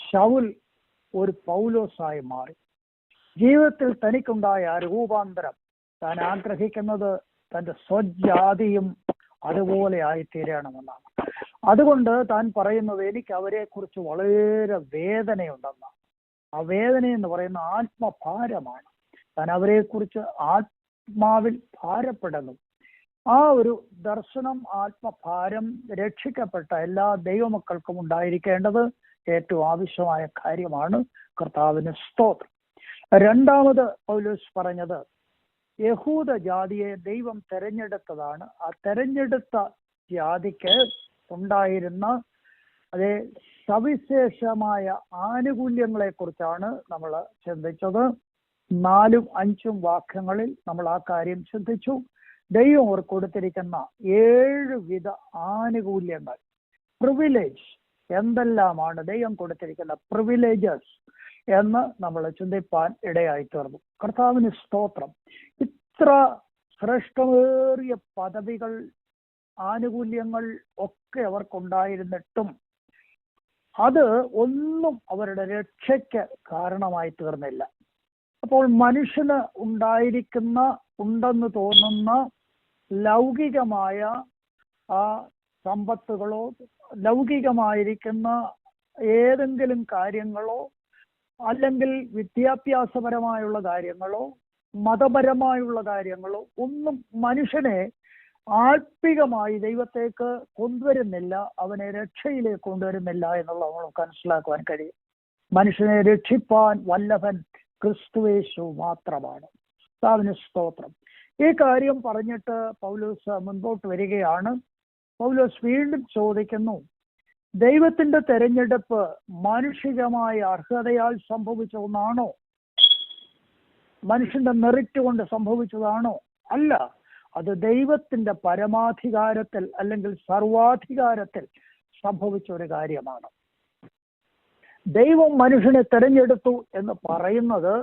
ശൗൽ ഒരു പൗലോസായി മാറി. ജീവിതത്തിൽ തനിക്കുണ്ടായ രൂപാന്തരം, താൻ ആഗ്രഹിക്കുന്നത് തൻ്റെ സ്വജാതിയും അതുപോലെ ആയിത്തീരണമെന്നാണ്. അതുകൊണ്ട് താൻ പറയുന്നത്, എനിക്ക് അവരെ കുറിച്ച് വളരെ വേദനയുണ്ടെന്ന്. ആ വേദന എന്ന് പറയുന്ന ആത്മഭാരമാണ്. താൻ അവരെ കുറിച്ച് ആത്മാവിൽ ഭാരപ്പെടുന്നു. ആ ഒരു ദർശനം, ആത്മഭാരം രക്ഷിക്കപ്പെട്ട എല്ലാ ദൈവമക്കൾക്കും ഉണ്ടായിരിക്കേണ്ടത് ഏറ്റവും ആവശ്യമായ കാര്യമാണ്. കർത്താവിന് സ്തോത്രം. രണ്ടാമത് പൗലോസ് പറഞ്ഞത്, യഹൂദ ജാതിയെ ദൈവം തെരഞ്ഞെടുത്തതാണ്. ആ തെരഞ്ഞെടുത്ത ജാതിക്ക് ഉണ്ടായിരുന്ന അതേ സവിശേഷമായ ആനുകൂല്യങ്ങളെ കുറിച്ചാണ് നമ്മൾ ചിന്തിച്ചത്. 4-5 വാക്യങ്ങളിൽ നമ്മൾ ആ കാര്യം ചിന്തിച്ചു. ദൈവം അവർ കൊടുത്തിരിക്കുന്ന 7 വിധ ആനുകൂല്യങ്ങൾ, പ്രിവിലേജ്, എന്തെല്ലാമാണ് ദൈവം കൊടുത്തിരിക്കുന്ന പ്രിവിലേജസ് എന്ന് നമ്മൾ ചിന്തിപ്പാൻ ഇടയായി തീർന്നു. കർത്താവിന് സ്തോത്രം. ഇത്ര ശ്രേഷ്ഠമേറിയ പദവികൾ, ആനുകൂല്യങ്ങൾ ഒക്കെ അവർക്കുണ്ടായിരുന്നിട്ടും അത് ഒന്നും അവരുടെ രക്ഷയ്ക്ക് കാരണമായി തീർന്നില്ല. അപ്പോൾ മനുഷ്യന് ഉണ്ടെന്ന് തോന്നുന്ന ലൗകികമായ ആ സമ്പത്തുകളോ, ലൗകികമായിരിക്കുന്ന ഏതെങ്കിലും കാര്യങ്ങളോ, അല്ലെങ്കിൽ വിദ്യാഭ്യാസപരമായുള്ള കാര്യങ്ങളോ, മതപരമായുള്ള കാര്യങ്ങളോ ഒന്നും മനുഷ്യനെ ആത്മികമായി ദൈവത്തേക്ക് കൊണ്ടുവരുന്നില്ല, അവനെ രക്ഷയിലേക്ക് കൊണ്ടുവരുന്നില്ല എന്നുള്ളത് നമ്മൾ മനസ്സിലാക്കുവാൻ കഴിയും. മനുഷ്യനെ രക്ഷിപ്പാൻ വല്ലഭൻ ക്രിസ്തുയേശു മാത്രമാണ്. കർത്താവിന് സ്തോത്രം. ഈ കാര്യം പറഞ്ഞിട്ട് പൗലോസ് മുൻപോട്ട് വരികയാണ്. പൗലോസ് വീണ്ടും ചോദിക്കുന്നു, ദൈവത്തിന്റെ തെരഞ്ഞെടുപ്പ് മാനുഷികമായ അർഹതയാൽ സംഭവിച്ച ഒന്നാണോ? മനുഷ്യന്റെ മെറിറ്റ് കൊണ്ട് സംഭവിച്ചതാണോ? അല്ല, അത് ദൈവത്തിന്റെ പരമാധികാരത്തിൽ അല്ലെങ്കിൽ സർവാധികാരത്തിൽ സംഭവിച്ച ഒരു കാര്യമാണ്. ദൈവം മനുഷ്യനെ തെരഞ്ഞെടുത്തു എന്ന് പറയുന്നത്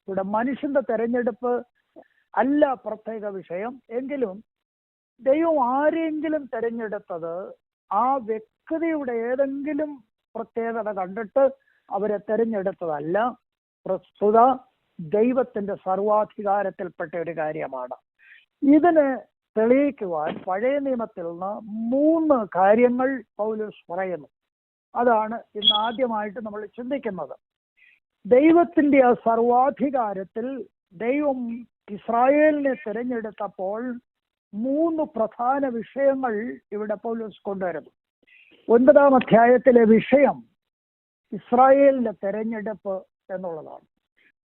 ഇവിടെ മനുഷ്യന്റെ തെരഞ്ഞെടുപ്പ് അല്ല പ്രത്യേക വിഷയം. എങ്കിലും ദൈവം ആരെങ്കിലും തെരഞ്ഞെടുത്തത് ആ വ്യക്തിയുടെ ഏതെങ്കിലും പ്രത്യേകത കണ്ടിട്ട് അവരെ തെരഞ്ഞെടുത്തതല്ല, പ്രസ്തുത ദൈവത്തിന്റെ സർവാധികാരത്തിൽപ്പെട്ട ഒരു കാര്യമാണ്. ഇതിന് തെളിയിക്കുവാൻ പഴയ നിയമത്തിൽ നിന്ന് 3 കാര്യങ്ങൾ പൗലോസ് പറയുന്നു. അതാണ് ഇന്ന് ആദ്യമായിട്ട് നമ്മൾ ചിന്തിക്കുന്നത്. ദൈവത്തിന്റെ ആ സർവാധികാരത്തിൽ ദൈവം ഇസ്രായേലിനെ തിരഞ്ഞെടുത്തപ്പോൾ 3 പ്രധാന വിഷയങ്ങൾ ഇവിടെ പൗലോസ് കൊണ്ടുവരുന്നു. 9-ാം അധ്യായത്തിലെ വിഷയം ഇസ്രായേലിന്റെ തെരഞ്ഞെടുപ്പ് എന്നുള്ളതാണ്.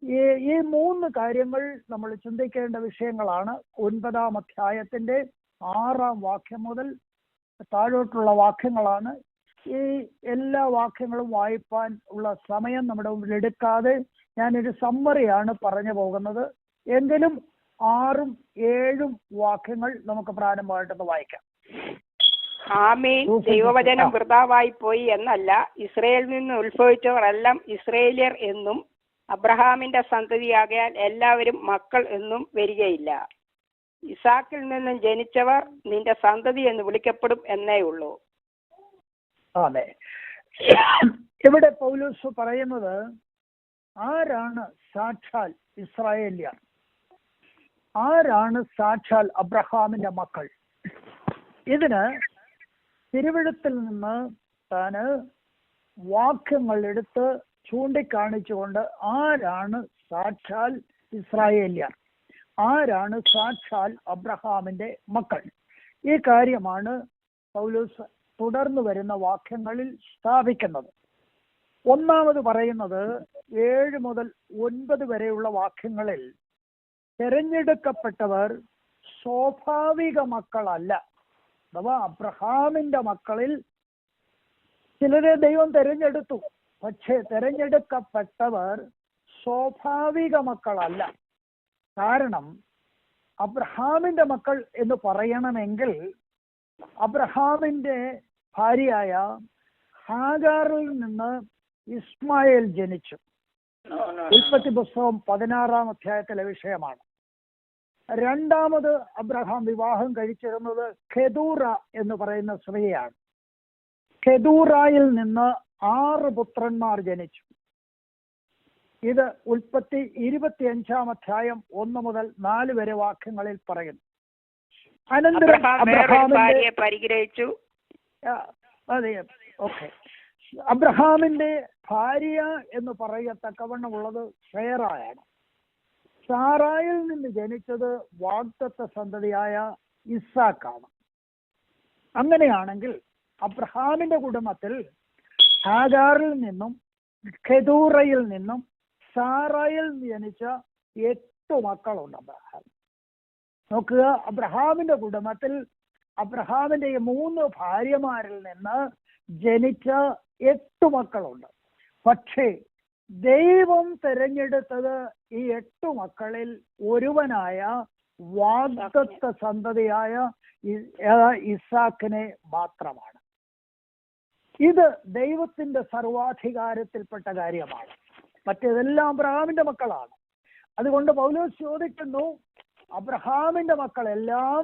ഈ 3 കാര്യങ്ങൾ നമ്മൾ ചിന്തിക്കേണ്ട വിഷയങ്ങളാണ്. 9-ാം അധ്യായത്തിന്റെ 6-ാം വാക്യം മുതൽ താഴോട്ടുള്ള വാക്യങ്ങളാണ്. ഈ എല്ലാ വാക്യങ്ങളും വായിപ്പാൻ ഉള്ള സമയം നമ്മുടെ മുമ്പിൽ എടുക്കാതെ ഞാനൊരു സമ്മറിയാണ് പറഞ്ഞു പോകുന്നത്. എങ്കിലും 6ഉം 7ഉം വാക്യങ്ങൾ നമുക്ക് പ്രാരംഭമായിട്ടൊന്ന് വായിക്കാം. ആമേൻ. ദൈവവചനം വൃഥാവായി പോയി എന്നല്ല, ഇസ്രയേലിൽ നിന്ന് ഉത്ഭവിച്ചവർ എല്ലാം ഇസ്രയേലിയർ എന്നും അബ്രഹാമിന്റെ സന്തതിയാകയാൽ എല്ലാവരും മക്കൾ എന്നും വരികയില്ല. ഇസാക്കിൽ നിന്നും ജനിച്ചവർ നിന്റെ സന്തതി എന്ന് വിളിക്കപ്പെടും എന്നേ ഉള്ളൂ. അതെ, ഇവിടെ പൗലോസ് പറയുന്നത് ആരാണ് സാക്ഷാൽ ഇസ്രായേലിയർ, ആരാണ് സാക്ഷാൽ അബ്രഹാമിന്റെ മക്കൾ. ഇതിന് തിരുവെഴുത്തിൽ നിന്ന് താന് വാക്യങ്ങൾ എടുത്ത് ചൂണ്ടിക്കാണിച്ചുകൊണ്ട് ആരാണ് സാക്ഷാൽ ഇസ്രായേലിയർ, ആരാണ് സാക്ഷാൽ അബ്രഹാമിന്റെ മക്കൾ, ഈ കാര്യമാണ് പൗലോസ് തുടർന്നു വരുന്ന വാക്യങ്ങളിൽ സ്ഥാപിക്കുന്നത്. ഒന്നാമത് പറയുന്നത് 7 മുതൽ 9 വരെയുള്ള വാക്യങ്ങളിൽ തിരഞ്ഞെടുക്കപ്പെട്ടവർ സ്വാഭാവിക മക്കളല്ല. അഥവാ അബ്രഹാമിന്റെ മക്കളിൽ ചിലരെ ദൈവം തിരഞ്ഞെടുത്തു, പക്ഷേ തിരഞ്ഞെടുക്കപ്പെട്ടവർ സ്വാഭാവിക മക്കളല്ല. കാരണം അബ്രഹാമിന്റെ മക്കൾ എന്ന് പറയണമെങ്കിൽ അബ്രഹാമിന്റെ ഭാര്യയായ ഹാഗാറിൽ നിന്ന് ഇസ്മായേൽ ജനിച്ചു. ഉൽപ്പത്തി പുസ്തകം 16-ാം അധ്യായത്തിലെ വിഷയമാണ്. രണ്ടാമത് അബ്രഹാം വിവാഹം കഴിച്ചിരുന്നത് ഖെദൂറ എന്ന് പറയുന്ന സ്ത്രീയാണ്. ഖെദൂറായിൽ നിന്ന് 6 പുത്രന്മാർ ജനിച്ചു. ഇത് ഉൽപ്പത്തി 25 അധ്യായം 1 മുതൽ 4 വരെ വാക്യങ്ങളിൽ പറയുന്നു. അനന്തരം അബ്രഹാമിന്റെ പരിഗ്രഹിച്ചു. അതെ, ഓക്കെ. അബ്രഹാമിന്റെ ഭാര്യ എന്ന് പറയത്തക്കവണ്ണമുള്ളത് സേറായാണ്. സാറായിൽ നിന്ന് ജനിച്ചത് വാഗ്ദത്ത സന്തതിയായ ഇസ്സാക്കാണ്. അങ്ങനെയാണെങ്കിൽ അബ്രഹാമിന്റെ കുടുംബത്തിൽ ഹാഗാറിൽ നിന്നും ഖെദൂറയിൽ നിന്നും സാറായിൽ ജനിച്ച 8 മക്കളുണ്ട് അബ്രഹാം. നോക്കുക, അബ്രഹാമിന്റെ കുടുംബത്തിൽ അബ്രഹാമിന്റെ 3 ഭാര്യമാരിൽ നിന്ന് ജനിച്ച 8 മക്കളുണ്ട്. പക്ഷേ ദൈവം തിരഞ്ഞെടുത്തത് ഈ 8 മക്കളിൽ ഒരുവനായ വാഗ്ദത്ത സന്തതിയായ ഇസ്ഹാക്കിനെ മാത്രമാണ്. ഇത് ദൈവത്തിന്റെ സർവാധികാരത്തിൽപ്പെട്ട കാര്യമാണ്. മറ്റേതെല്ലാം അബ്രഹാമിന്റെ മക്കളാണ്. അതുകൊണ്ട് പൗലോസ് ചോദിക്കുന്നു, അബ്രഹാമിന്റെ മക്കളെല്ലാം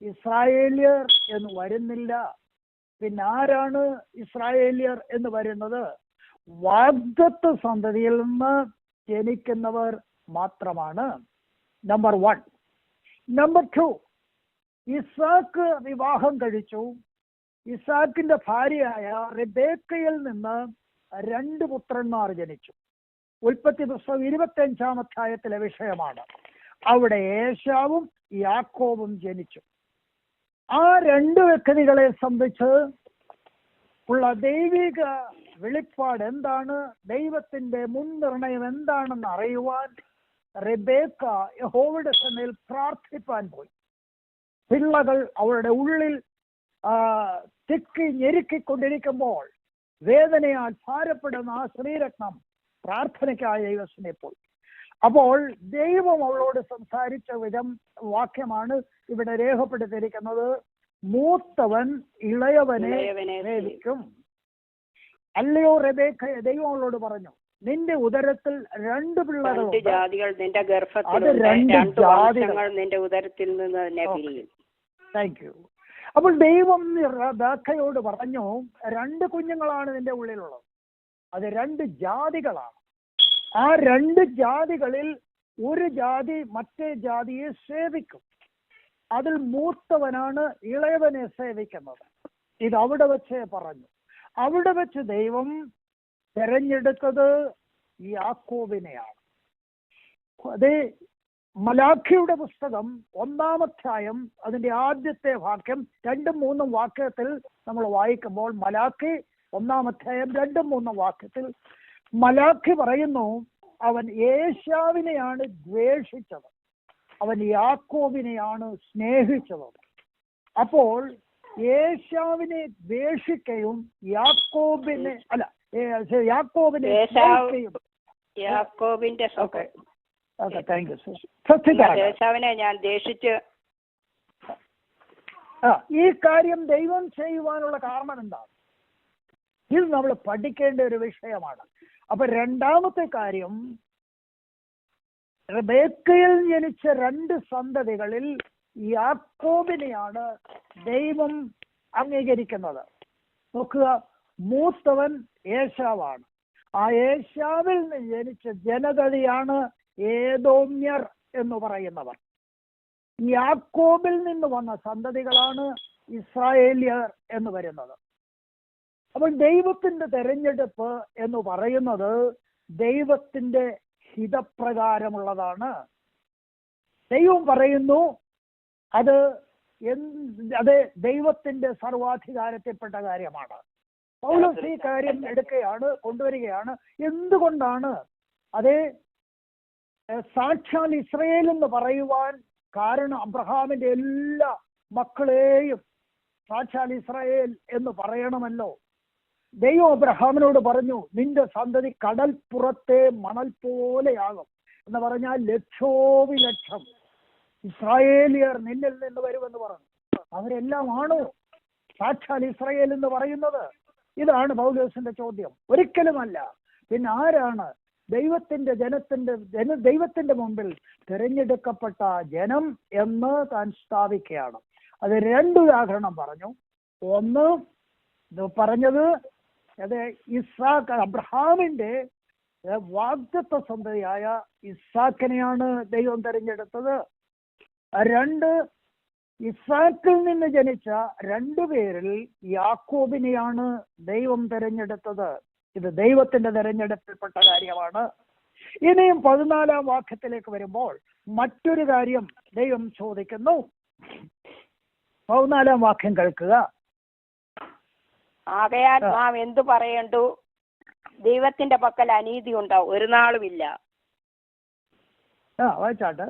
ഇസ്രായേല്യർ എന്ന് വരുന്നില്ല. പിന്നെ ആരാണ് ഇസ്രായേല്യർ എന്ന് വരുന്നത്? വാഗ്ദത്ത സന്തതിയിൽ നിന്ന് ജനിക്കുന്നവർ മാത്രമാണ്. നമ്പർ 1. നമ്പർ 2, ഇസ്ഹാക്ക് വിവാഹം കഴിച്ചു. ഇസ്ഹാക്കിന്റെ ഭാര്യയായ റിബേക്കയിൽ നിന്ന് 2 പുത്രന്മാർ ജനിച്ചു. ഉൽപ്പത്തി പുസ്തകം 25 അധ്യായത്തിലെ വിഷയമാണ്. അവിടെ ഏശാവും യാക്കോബും ജനിച്ചു. ആ 2 വ്യക്തികളെ സംബന്ധിച്ച് ഉള്ള ദൈവിക വെളിപ്പാട് എന്താണ്, ദൈവത്തിന്റെ മുൻനിർണയം എന്താണെന്ന് അറിയുവാൻ റിബേക്ക യഹോവയുടെ സന്നിധിയിൽ പ്രാർത്ഥിപ്പാൻ പോയി. പിള്ളകൾ അവരുടെ ഉള്ളിൽ തിക്കി ഞെരുക്കിക്കൊണ്ടിരിക്കുമ്പോൾ വേദനയാൽ ഭാരപ്പെടുന്ന ആ ശ്രീരത്നം പ്രാർത്ഥനയ്ക്കായി ദൈവത്തിനെ പോയി. അപ്പോൾ ദൈവം അവളോട് സംസാരിച്ച വിധം വാക്യമാണ് ഇവിടെ രേഖപ്പെടുത്തിയിരിക്കുന്നത്. മൂത്തവൻ ഇളയവനെ സേവിക്കും. അല്ലയോ റെബേക്ക, ദൈവം അവളോട് പറഞ്ഞു, നിന്റെ ഉദരത്തിൽ 2 പിള്ളകളുണ്ട്, നിന്റെ ഗർഭത്തിൽ അത് 2 ജാതികൾ നിന്റെ ഉദരത്തിൽ നിന്ന് തന്നെ പിരിയും. Thank you. അപ്പോൾ ദൈവം റബേക്കയോട് പറഞ്ഞു, 2 കുഞ്ഞുങ്ങളാണ് നിന്റെ ഉള്ളിലുള്ളത്, അത് 2 ജാതികളാണ്. ആ 2 ജാതികളിൽ ഒരു ജാതി മറ്റേ ജാതിയെ സേവിക്കും. അതിൽ മൂത്തവനാണ് ഇളയവനെ സേവിക്കുന്നത്. ഇത് അവിടെ വെച്ച് പറഞ്ഞു. അവിടെ വെച്ച് ദൈവം തെരഞ്ഞെടുത്തത് യാക്കോബിനെയാണ്. അതേ, മലാഖിയുടെ പുസ്തകം 1-ാം അധ്യായം അതിന്റെ ആദ്യത്തെ വാക്യം 2-3 വാക്യത്തിൽ നമ്മൾ വായിക്കുമ്പോൾ, മലാഖി 1-ാം അധ്യായം 2-3 വാക്യത്തിൽ മലാഖി പറയുന്നു, അവൻ ഏശാവിനെയാണ് ദ്വേഷിച്ചത്, അവൻ യാക്കോബിനെയാണ് സ്നേഹിച്ചത്. അപ്പോൾ ഏശാവിനെ ദ്വേഷിക്കുകയും യാക്കോബിനെ യാക്കോബിനെ യാക്കോബിന്റെ താങ്ക് യു സർ. ഏശാവിനെ ഞാൻ ദ്വേഷിച്ച്. ഈ കാര്യം ദൈവം ചെയ്യുവാനുള്ള കാരണം എന്താണ്? ഇത് നമ്മൾ പഠിക്കേണ്ട ഒരു വിഷയമാണ്. അപ്പൊ 2-ാമത്തെ കാര്യം, റിബേക്കയിൽ ജനിച്ച 2 സന്തതികളിൽ യാക്കോബിനെയാണ് ദൈവം അംഗീകരിക്കുന്നത്. നോക്കുക, മൂത്തവൻ ഏശാവാണ്. ആ ഏശാവിൽ നിന്ന് ജനിച്ച ജനതയാണ് ഏദോമ്യർ എന്ന് പറയുന്നവർ. യാക്കോബിൽ നിന്ന് വന്ന സന്തതികളാണ് ഇസ്രായേലിയർ എന്ന് വരുന്നത്. അപ്പോൾ ദൈവത്തിന്റെ തെരഞ്ഞെടുപ്പ് എന്ന് പറയുന്നത് ദൈവത്തിന്റെ ഹിതപ്രകാരമുള്ളതാണ്. ദൈവം പറയുന്നു, അത് ദൈവത്തിന്റെ സർവാധികാരത്തിൽപ്പെട്ട കാര്യമാണ്. പൗലോസ് ഈ കാര്യം കൊണ്ടുവരികയാണ്. എന്തുകൊണ്ടാണ് അതേ സാക്ഷാൽ ഇസ്രയേൽ എന്ന് പറയുവാൻ കാരണം? അബ്രഹാമിന്റെ എല്ലാ മക്കളെയും സാക്ഷാൽ ഇസ്രയേൽ എന്ന് പറയണമല്ലോ. ദൈവം അബ്രഹാമിനോട് പറഞ്ഞു, നിന്റെ സന്തതി കടൽപ്പുറത്തെ മണൽ പോലെയാകും എന്ന് പറഞ്ഞാൽ ലക്ഷോപിലക്ഷം ഇസ്രായേലിയർ നിന്നിൽ നിന്ന് വരുമെന്ന് പറഞ്ഞു. അവരെല്ലാം ആണോ സാക്ഷാൽ ഇസ്രായേൽ എന്ന് പറയുന്നത്? ഇതാണ് പൗലോസിന്റെ ചോദ്യം. ഒരിക്കലുമല്ല. പിന്നെ ആരാണ് ദൈവത്തിന്റെ മുമ്പിൽ തിരഞ്ഞെടുക്കപ്പെട്ട ജനം എന്ന് താൻ സ്ഥാപിക്കുകയാണ്. അത് 2 ഉദാഹരണം പറഞ്ഞു. ഒന്ന് പറഞ്ഞത് അത് ഇസ്ഹാക്ക്, അബ്രഹാമിന്റെ വാഗ്ദത്ത സന്തതിയായ ഇസ്ഹാക്കിനെയാണ് ദൈവം തെരഞ്ഞെടുത്തത്. 2, ഇസ്ഹാക്കിൽ നിന്ന് ജനിച്ച 2 പേരിൽ യാക്കോബിനെയാണ് ദൈവം തെരഞ്ഞെടുത്തത്. ഇത് ദൈവത്തിന്റെ തെരഞ്ഞെടുപ്പിൽപ്പെട്ട കാര്യമാണ്. ഇനിയും 14-ാം വാക്യത്തിലേക്ക് വരുമ്പോൾ മറ്റൊരു കാര്യം ദൈവം ചോദിക്കുന്നു. 14-ാം വാക്യം കേൾക്കുക. ആകയാൽ നാം എന്തു പറയണ്ടു? ദൈവത്തിന്റെ പക്കൽ അനീതി ഉണ്ടോ? ഒരു നാളുമില്ല. വായിച്ചാട്ടെ.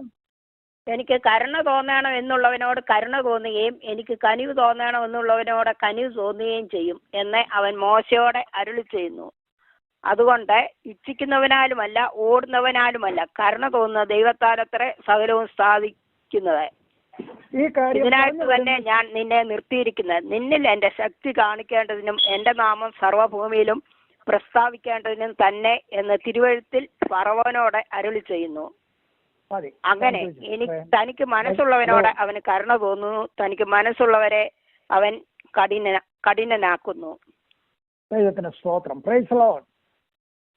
എനിക്ക് കരുണ തോന്നണം എന്നുള്ളവനോട് കരുണ തോന്നുകയും എനിക്ക് കനിവ് തോന്നണം എന്നുള്ളവനോട് കനിവ് തോന്നുകയും ചെയ്യും എന്ന് അവൻ മോശയോടെ അരുളി ചെയ്യുന്നു. അതുകൊണ്ട് ഇച്ഛിക്കുന്നവനാലുമല്ല ഓടുന്നവനാലുമല്ല കരുണ തോന്നുന്ന ദൈവത്താലത്രേ സകലവും സ്ഥാപിക്കുന്നത്. ഇതിനായിട്ട് തന്നെ ഞാൻ നിന്നെ നിർത്തിയിരിക്കുന്നത്, നിന്നിൽ എന്റെ ശക്തി കാണിക്കേണ്ടതിനും എന്റെ നാമം സർവ്വഭൂമിയിലും പ്രസ്താവിക്കേണ്ടതിനും തന്നെ എന്ന് തിരുവെഴുത്തിൽ ഫറവോനോട് അരുളി ചെയ്യുന്നു. അങ്ങനെ തനിക്ക് മനസ്സുള്ളവനോട് അവന് കരുണ തോന്നുന്നു, തനിക്ക് മനസ്സുള്ളവരെ അവൻ കഠിനനാക്കുന്നു. ദൈവത്തിന് സ്തോത്രം. Price the Lord.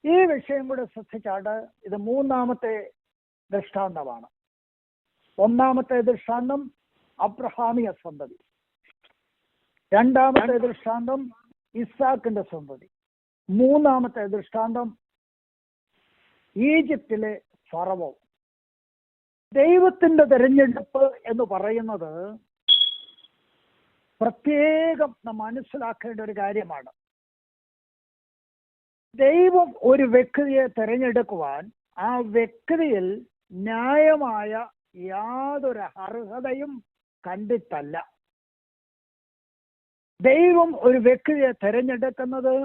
ഈ വിഷയം കൂടെ ശ്രദ്ധിച്ചാട്ട് ഇത് 3-ാമത്തെ ദൃഷ്ടാന്തമാണ്. 1-ാമത്തെ ദൃഷ്ടാന്തം അബ്രഹാമിയ സന്തതി, 2-ാമത്തെ ദൃഷ്ടാന്തം ഇസ്ഹാക്കിന്റെ സന്തതി, 3-ാമത്തെ ദൃഷ്ടാന്തം ഈജിപ്തിലെ ഫറവോ. ദൈവത്തിന്റെ തെരഞ്ഞെടുപ്പ് എന്ന് പറയുന്നത് പ്രത്യേകം നാം മനസ്സിലാക്കേണ്ട ഒരു കാര്യമാണ്. ദൈവം ഒരു വ്യക്തിയെ തിരഞ്ഞെടുക്കുവാൻ ആ വ്യക്തിയിൽ ന്യായമായ യാതൊരു അർഹതയും കണ്ടിട്ടല്ല. ദൈവം ഒരു വ്യക്തിയെ തിരഞ്ഞെടുക്കുന്നത്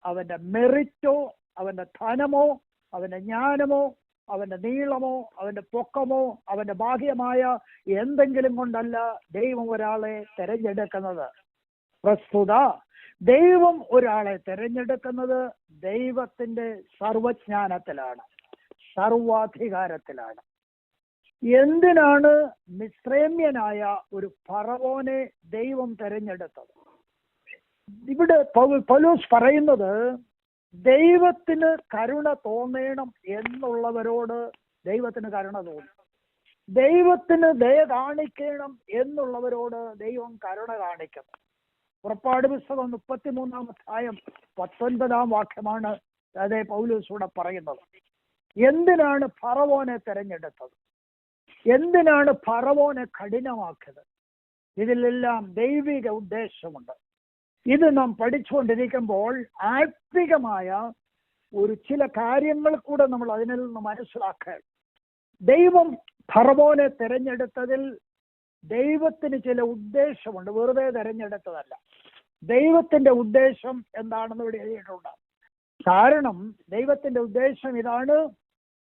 അവന്റെ മെറിറ്റോ, അവന്റെ ധനമോ, അവന്റെ ജ്ഞാനമോ, അവന്റെ നീളമോ, അവന്റെ പൊക്കമോ, അവന്റെ ബാഹ്യമായ എന്തെങ്കിലും കൊണ്ടല്ല ദൈവം ഒരാളെ തിരഞ്ഞെടുക്കുന്നത്. പ്രസ്തുത ദൈവം ഒരാളെ തിരഞ്ഞെടുക്കുന്നത് ദൈവത്തിന്റെ സർവജ്ഞാനത്തിലാണ്, സർവാധികാരത്തിലാണ്. എന്തിനാണ് മിസ്രൈമ്യനായ ഒരു ഫറവോനെ ദൈവം തിരഞ്ഞെടുത്തത്? ഇവിടെ പൗലോസ് പറയുന്നത് ദൈവത്തിന് കരുണ തോന്നണം എന്നുള്ളവരോട് ദൈവത്തിന് കരുണ തോന്നും, ദൈവത്തിന് ദയ കാണിക്കണം എന്നുള്ളവരോട് ദൈവം കരുണ കാണിക്കുന്നു. പുറപ്പാട് പുസ്തകം 33-ാം അധ്യായം 19-ാം വാക്യമാണ് അതേ പൗലോസൂടെ പറയുന്നത്. എന്തിനാണ് ഫറവോനെ തിരഞ്ഞെടുത്തത്? എന്തിനാണ് ഫറവോനെ കഠിനമാക്കിയത്? ഇതിലെല്ലാം ദൈവിക ഉദ്ദേശമുണ്ട്. ഇത് നാം പഠിച്ചുകൊണ്ടിരിക്കുമ്പോൾ ആത്മികമായ ഒരു ചില കാര്യങ്ങൾ കൂടെ നമ്മൾ അതിൽ നിന്ന് മനസ്സിലാക്കുക. ദൈവം ഫറവോനെ തിരഞ്ഞെടുത്തതിൽ ദൈവത്തിന് ചില ഉദ്ദേശമുണ്ട്, വെറുതെ തിരഞ്ഞെടുത്തതല്ല. ദൈവത്തിന്റെ ഉദ്ദേശം എന്താണെന്ന് ഇവിടെ എഴുതിയിട്ടുണ്ട്. കാരണം ദൈവത്തിന്റെ ഉദ്ദേശം ഇതാണ്.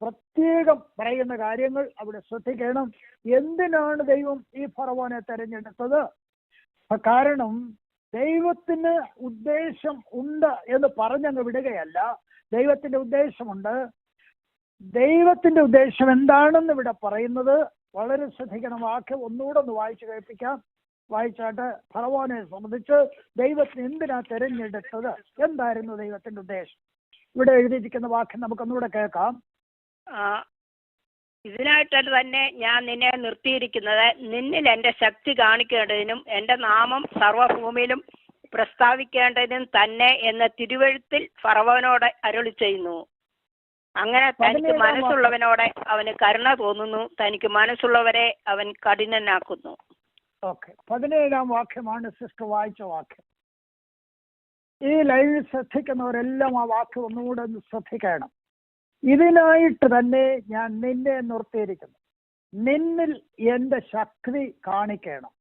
പ്രത്യേകം പറയുന്ന കാര്യങ്ങൾ അവിടെ ശ്രദ്ധിക്കണം. എന്തിനാണ് ദൈവം ഈ ഫറവോനെ തിരഞ്ഞെടുത്തത്? കാരണം ദൈവത്തിന് ഉദ്ദേശം ഉണ്ട് എന്ന് പറഞ്ഞങ്ങ് വിടുകയല്ല. ദൈവത്തിന്റെ ഉദ്ദേശമുണ്ട്. ദൈവത്തിന്റെ ഉദ്ദേശം എന്താണെന്ന് ഇവിടെ പറയുന്നത് വളരെ ശ്രദ്ധിക്കണം. വാക്യം ഒന്നുകൂടെ ഒന്ന് വായിച്ചു കേൾപ്പിക്കാം. വായിച്ചാട്ട് ഫറവോനെ സംബന്ധിച്ച് ദൈവത്തിന് എന്തിനാ തിരഞ്ഞെടുത്തത്, എന്തായിരുന്നു ദൈവത്തിന്റെ ഉദ്ദേശം? ഇവിടെ എഴുതിയിരിക്കുന്ന വാക്യം നമുക്കൊന്നുകൂടെ കേൾക്കാം. ഇതിനായിട്ട് തന്നെ ഞാൻ നിന്നെ നിർത്തിയിരിക്കുന്നത്, നിന്നിൽ എന്റെ ശക്തി കാണിക്കേണ്ടതിനും എന്റെ നാമം സർവ്വഭൂമിയിലും പ്രസ്താവിക്കേണ്ടതിനും തന്നെ എന്ന് തിരുവെഴുത്തിൽ ഫറവോനോട് അരുളി ചെയ്യുന്നു. അങ്ങനെ തനിക്ക് മനസ്സുള്ളവനോടെ അവന് കരുണ തോന്നുന്നു, തനിക്ക് മനസ്സുള്ളവരെ അവൻ കഠിനനാക്കുന്നു. ഓക്കെ, 17-ാം വാക്യമാണ് സിസ്റ്റർ വായിച്ച വാക്യം. ഈ ലൈവിൽ ശ്രദ്ധിക്കുന്നവരെല്ലാം ആ വാക്യം ഒന്നുകൂടെ ഒന്ന് ശ്രദ്ധിക്കണം. ഇതിനായിട്ട് തന്നെ ഞാൻ നിന്നെ നിർത്തിയിരിക്കുന്നു, നിന്നിൽ എന്റെ ശക്തി കാണിക്കണം,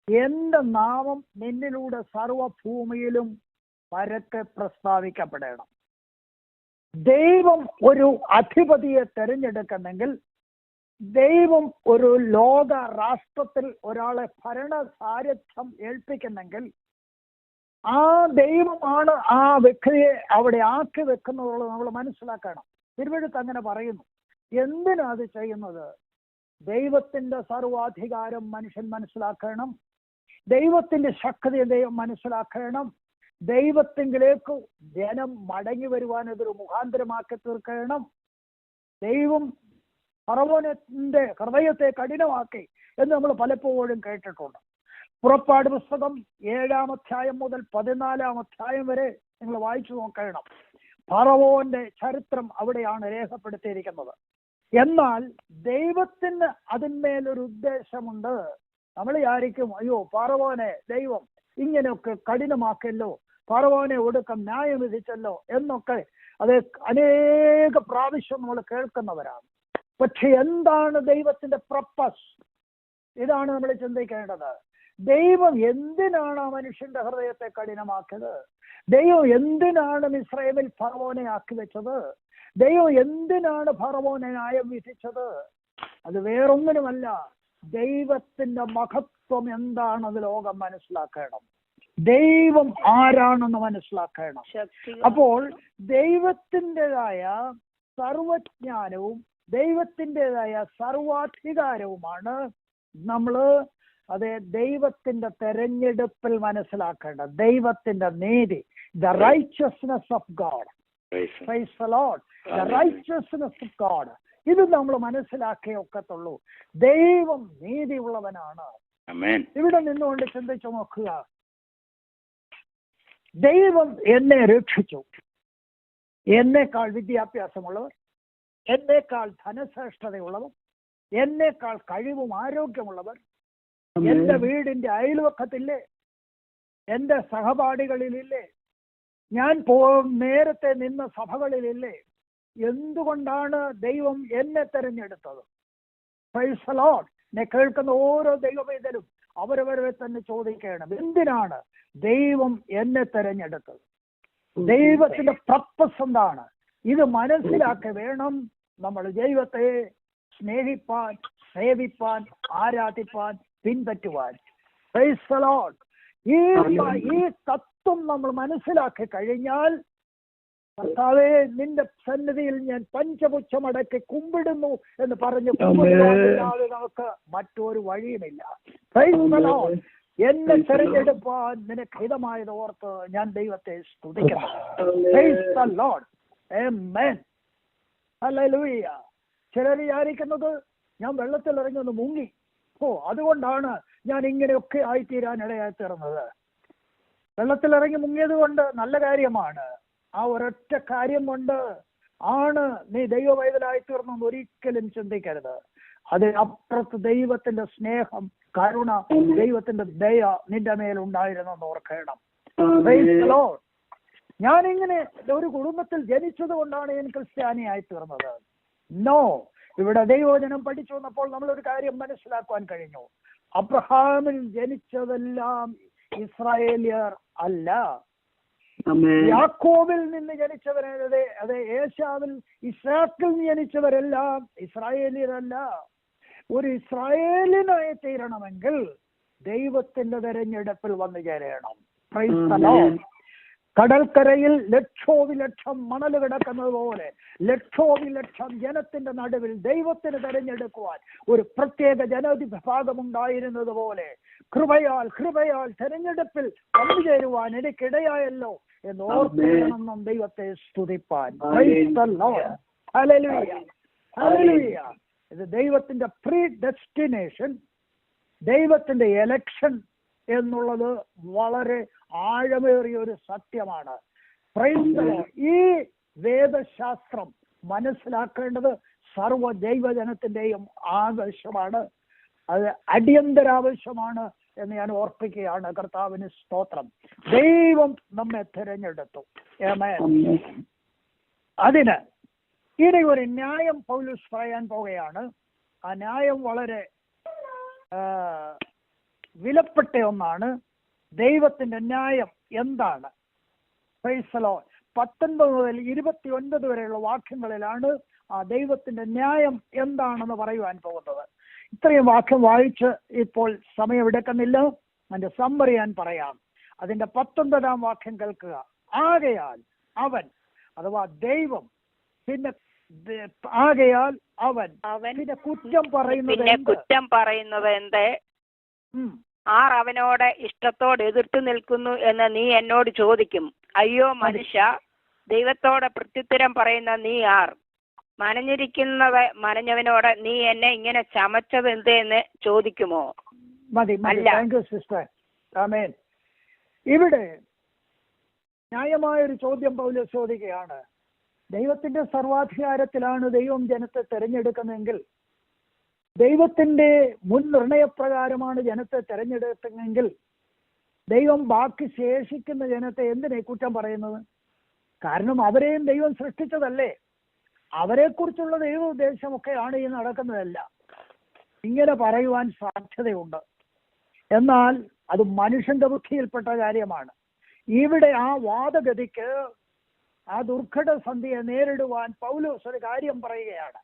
എന്റെ നാമം നിന്നിലൂടെ സർവഭൂമിയിലും പരക്കെ പ്രസ്താവിക്കപ്പെടണം. ദൈവം ഒരു അധിപതിയെ തെരഞ്ഞെടുക്കുന്നെങ്കിൽ, ദൈവം ഒരു ലോക രാഷ്ട്രത്തിൽ ഒരാളെ ഭരണസാരഥ്യം ഏൽപ്പിക്കുന്നെങ്കിൽ, ആ ദൈവമാണ് ആ വ്യക്തിയെ അവിടെ ആക്കി വെക്കുന്നുള്ളത് നമ്മൾ മനസ്സിലാക്കണം. തിരുവെഴുത്ത് അങ്ങനെ പറയുന്നു. എന്തിനാ അത് ചെയ്യുന്നത്? ദൈവത്തിന്റെ സർവാധികാരം മനുഷ്യൻ മനസ്സിലാക്കണം, ദൈവത്തിന്റെ ശക്തി ദൈവം മനസ്സിലാക്കണം, ദൈവത്തിങ്കിലേക്ക് ജനം മടങ്ങി വരുവാൻ ഇതൊരു മുഖാന്തരമാക്കി തീർക്കണം. ദൈവം ഫറവോന്റെ ഹൃദയത്തെ കഠിനമാക്കി എന്ന് നമ്മൾ പലപ്പോഴും കേട്ടിട്ടുണ്ട്. പുറപ്പാട് പുസ്തകം 7-ാം അധ്യായം മുതൽ 14-ാം അധ്യായം വരെ നിങ്ങൾ വായിച്ചു നോക്കണം. ഫറവോന്റെ ചരിത്രം അവിടെയാണ് രേഖപ്പെടുത്തിയിരിക്കുന്നത്. എന്നാൽ ദൈവത്തിന് അതിന്മേലൊരു ഉദ്ദേശമുണ്ട്. നമ്മൾ വിചാരിക്കും, അയ്യോ ഫറവോനെ ദൈവം ഇങ്ങനെയൊക്കെ കഠിനമാക്കല്ലോ, ഫറവോനെ ഒടുക്കം ന്യായം വിധിച്ചല്ലോ എന്നൊക്കെ അത് അനേക പ്രാവശ്യം നമ്മൾ കേൾക്കുന്നവരാണ്. പക്ഷെ എന്താണ് ദൈവത്തിന്റെ പർപ്പസ്? ഇതാണ് നമ്മൾ ചിന്തിക്കേണ്ടത്. ദൈവം എന്തിനാണ് ആ മനുഷ്യന്റെ ഹൃദയത്തെ കഠിനമാക്കിയത്? ദൈവം എന്തിനാണ് മിസ്രയീമിൽ ഫറവോനെ ആക്കി വെച്ചത്? ദൈവം എന്തിനാണ് ഫറവോനെ ന്യായം വിധിച്ചത്? അത് വേറൊന്നിനുമല്ല, ദൈവത്തിന്റെ മഹത്വം എന്താണെന്ന് ലോകം മനസ്സിലാക്കണം. ദൈവം ആരാണെന്ന് മനസ്സിലാക്കണം. അപ്പോൾ ദൈവത്തിൻ്റെതായ സർവജ്ഞാനവും ദൈവത്തിൻ്റെതായ സർവാധികാരവുമാണ് നമ്മള് ദൈവത്തിന്റെ തെരഞ്ഞെടുപ്പിൽ മനസ്സിലാക്കേണ്ടത്. ദൈവത്തിന്റെ നീതി, the righteousness of God. Price the Lord. The righteousness of God. ഇത് നമ്മൾ മനസ്സിലാക്കിയേ ഒക്കത്തുള്ളൂ. ദൈവം നീതിയുള്ളവനാണ്. ഇവിടെ നിന്നുകൊണ്ട് ചിന്തിച്ചു നോക്കുക. ദൈവം എന്നെ രക്ഷിച്ചു. എന്നേക്കാൾ വിദ്യാഭ്യാസമുള്ളവർ, എന്നേക്കാൾ ധനശ്രേഷ്ഠതയുള്ളവർ, എന്നേക്കാൾ കഴിവും ആരോഗ്യമുള്ളവർ എന്റെ വീടിന്റെ അയൽവക്കത്തില്ലേ, എന്റെ സഹപാഠികളിലില്ലേ, ഞാൻ നേരത്തെ നിന്ന സഭകളിലില്ലേ? എന്തുകൊണ്ടാണ് ദൈവം എന്നെ തെരഞ്ഞെടുത്തത്? Price the Lord. എന്നെ കേൾക്കുന്ന ഓരോ ദൈവവേദനും അവരവരെ തന്നെ ചോദിക്കണം, എന്തിനാണ് ദൈവം എന്നെ തെരഞ്ഞെടുത്തത്? ദൈവത്തിന്റെ പർപ്പസ് എന്താണ്? ഇത് മനസ്സിലാക്കി വേണം നമ്മൾ ദൈവത്തെ സ്നേഹിപ്പാൻ, സേവിപ്പാൻ, ആരാധിപ്പാൻ, പിൻപറ്റുവാൻ. Price the Lord. ഈ തത്വം നമ്മൾ മനസ്സിലാക്കി കഴിഞ്ഞാൽ, കർത്താവേ നിന്റെ സന്നിധിയിൽ ഞാൻ പഞ്ചപുച്ഛമടക്കി കുമ്പിടുന്നു എന്ന് പറഞ്ഞ് കുമ്പിടാതെ നമുക്ക് മറ്റൊരു വഴിയുമില്ല. Price the Lord. എന്നെ തെരഞ്ഞെടുപ്പാൻ നിനക്ക് ഹിതമായത് ഓർത്ത് ഞാൻ ദൈവത്തെ സ്തുതിക്കുന്നു. Price the Lord. Amen. Hallelujah. ചിലർ വിചാരിക്കുന്നത് ഞാൻ വെള്ളത്തിൽ ഇറങ്ങി ഒന്ന് മുങ്ങി, അതുകൊണ്ടാണ് ഞാൻ ഇങ്ങനെയൊക്കെ ആയിത്തീരാൻ ഇടയായി തീർന്നത്. വെള്ളത്തിലിറങ്ങി മുങ്ങിയത് കൊണ്ട് നല്ല കാര്യമാണ്. ആ ഒരൊറ്റ കാര്യം കൊണ്ട് ആണ് നീ ദൈവവൈതലായി തീർന്നെന്ന് ഒരിക്കലും ചിന്തിക്കരുത്. അതിനപ്പുറത്ത് ദൈവത്തിന്റെ സ്നേഹം, കരുണ, ദൈവത്തിന്റെ ദയ നിന്റെ മേലുണ്ടായിരുന്നെന്ന് ഓർക്കണം. ഞാനിങ്ങനെ ഒരു കുടുംബത്തിൽ ജനിച്ചത് കൊണ്ടാണ് ഞാൻ ക്രിസ്ത്യാനിയായി തീർന്നത്. നോ. ഇവിടെ ദൈവവചനം പഠിച്ചു വന്നപ്പോൾ നമ്മളൊരു കാര്യം മനസ്സിലാക്കുവാൻ കഴിഞ്ഞു. അബ്രഹാമിൽ ജനിച്ചതെല്ലാം ഇസ്രായേലിയർ അല്ല. യാക്കോബിൽ നിന്ന് ജനിച്ചവരെ, ഏശാവിൽ, ഇസ്ഹാക്കിൽ നിന്ന് ജനിച്ചവരെല്ലാം ഇസ്രായേലിയരല്ല. ഒരു ഇസ്രായേലിനായി തീരണമെങ്കിൽ ദൈവത്തിന്റെ തെരഞ്ഞെടുപ്പിൽ വന്നു ചേരണം. Praise the Lord. കടൽക്കരയിൽ ലക്ഷോവിലക്ഷം മണൽ കിടക്കുന്നത് പോലെ ലക്ഷോവിലക്ഷം ജനത്തിന്റെ നടുവിൽ ദൈവത്തിന് തെരഞ്ഞെടുക്കുവാൻ ഒരു പ്രത്യേക ജനവിഭാഗം ഉണ്ടായിരുന്നത് പോലെ കൃപയാൽ തെരഞ്ഞെടുപ്പിൽ പങ്കുചേരുവാൻ എനിക്കിടയായല്ലോ എന്ന് ഓർക്കണം ദൈവത്തെ സ്തുതിപ്പാൻ. ഹല്ലേലൂയ. ഹല്ലേലൂയ. ഇത് ദൈവത്തിന്റെ പ്രീ ഡെസ്റ്റിനേഷൻ, ദൈവത്തിന്റെ എലക്ഷൻ എന്നുള്ളത് വളരെ ആഴമേറിയ ഒരു സത്യമാണ്. Price the Lord. ഈ വേദശാസ്ത്രം മനസ്സിലാക്കേണ്ടത് സർവ്വ ദൈവജനത്തിന്റെയും ആവശ്യമാണ്. അത് അടിയന്തരാവശ്യമാണ് എന്ന് ഞാൻ ഓർപ്പിക്കുകയാണ്. കർത്താവിന് സ്തോത്രം. ദൈവം നമ്മെ തിരഞ്ഞെടുത്തു. ആമേൻ. അതിന് ഇനി ഒരു ന്യായം പൗലോസ് പറയാൻ പോവുകയാണ്. ആ ന്യായം വളരെ വിലപ്പെട്ട ഒന്നാണ്. ദൈവത്തിന്റെ ന്യായം എന്താണ്? Price the Lord. 19 മുതൽ 29 വരെയുള്ള വാക്യങ്ങളിലാണ് ആ ദൈവത്തിന്റെ ന്യായം എന്താണെന്ന് പറയുവാൻ പോകുന്നത്. ഇത്രയും വാക്യം വായിച്ച് ഇപ്പോൾ സമയമെടുക്കുന്നില്ല. അതിന്റെ സമ്മറി ഞാൻ പറയാം. അതിന്റെ 19-ാം വാക്യം കേൾക്കുക. ആകയാൽ അവൻ, അഥവാ ദൈവം, പിന്നെ ആകയാൽ അവൻ പിന്നെ കുറ്റം പറയുന്നത് എന്ത്? ആർ അവനോട് ഇഷ്ടത്തോട് എതിർത്തു നിൽക്കുന്നു എന്ന് നീ എന്നോട് ചോദിക്കും. അയ്യോ മനുഷ്യ, ദൈവത്തോട് പ്രത്യുത്തരം പറയുന്ന നീ ആർ? മനഞ്ഞവനോട് നീ എന്നെ ഇങ്ങനെ ചമച്ചത് എന്ത് എന്ന് ചോദിക്കുമോ? അല്ല. ആമേൻ. ഇവിടെ ന്യായമായൊരു ചോദ്യം പൗലോസ് ചോദിക്കുകയാണ്. ദൈവത്തിന്റെ സർവാധികാരത്തിലാണ് ദൈവം ജനത്തെ തെരഞ്ഞെടുക്കുന്നതെങ്കിൽ, ദൈവത്തിന്റെ മുൻ നിർണയപ്രകാരമാണ് ജനത്തെ തെരഞ്ഞെടുക്കുന്നതെങ്കിൽ, ദൈവം ബാക്കി ശേഷിക്കുന്ന ജനത്തെ എന്തിനെ കുറ്റം പറയുന്നത്? കാരണം അവരെയും ദൈവം സൃഷ്ടിച്ചതല്ലേ. അവരെക്കുറിച്ചുള്ള ദൈവ ഉദ്ദേശമൊക്കെയാണ് ഈ നടക്കുന്നതല്ല. ഇങ്ങനെ പറയുവാൻ സാധ്യതയുണ്ട്. എന്നാൽ അത് മനുഷ്യന്റെ ബുദ്ധിയിൽപ്പെട്ട കാര്യമാണ്. ഇവിടെ ആ വാദഗതിക്ക്, ആ ദുർഘട സന്ധിയെ നേരിടുവാൻ പൗലോസ് ഒരു കാര്യം പറയുകയാണ്.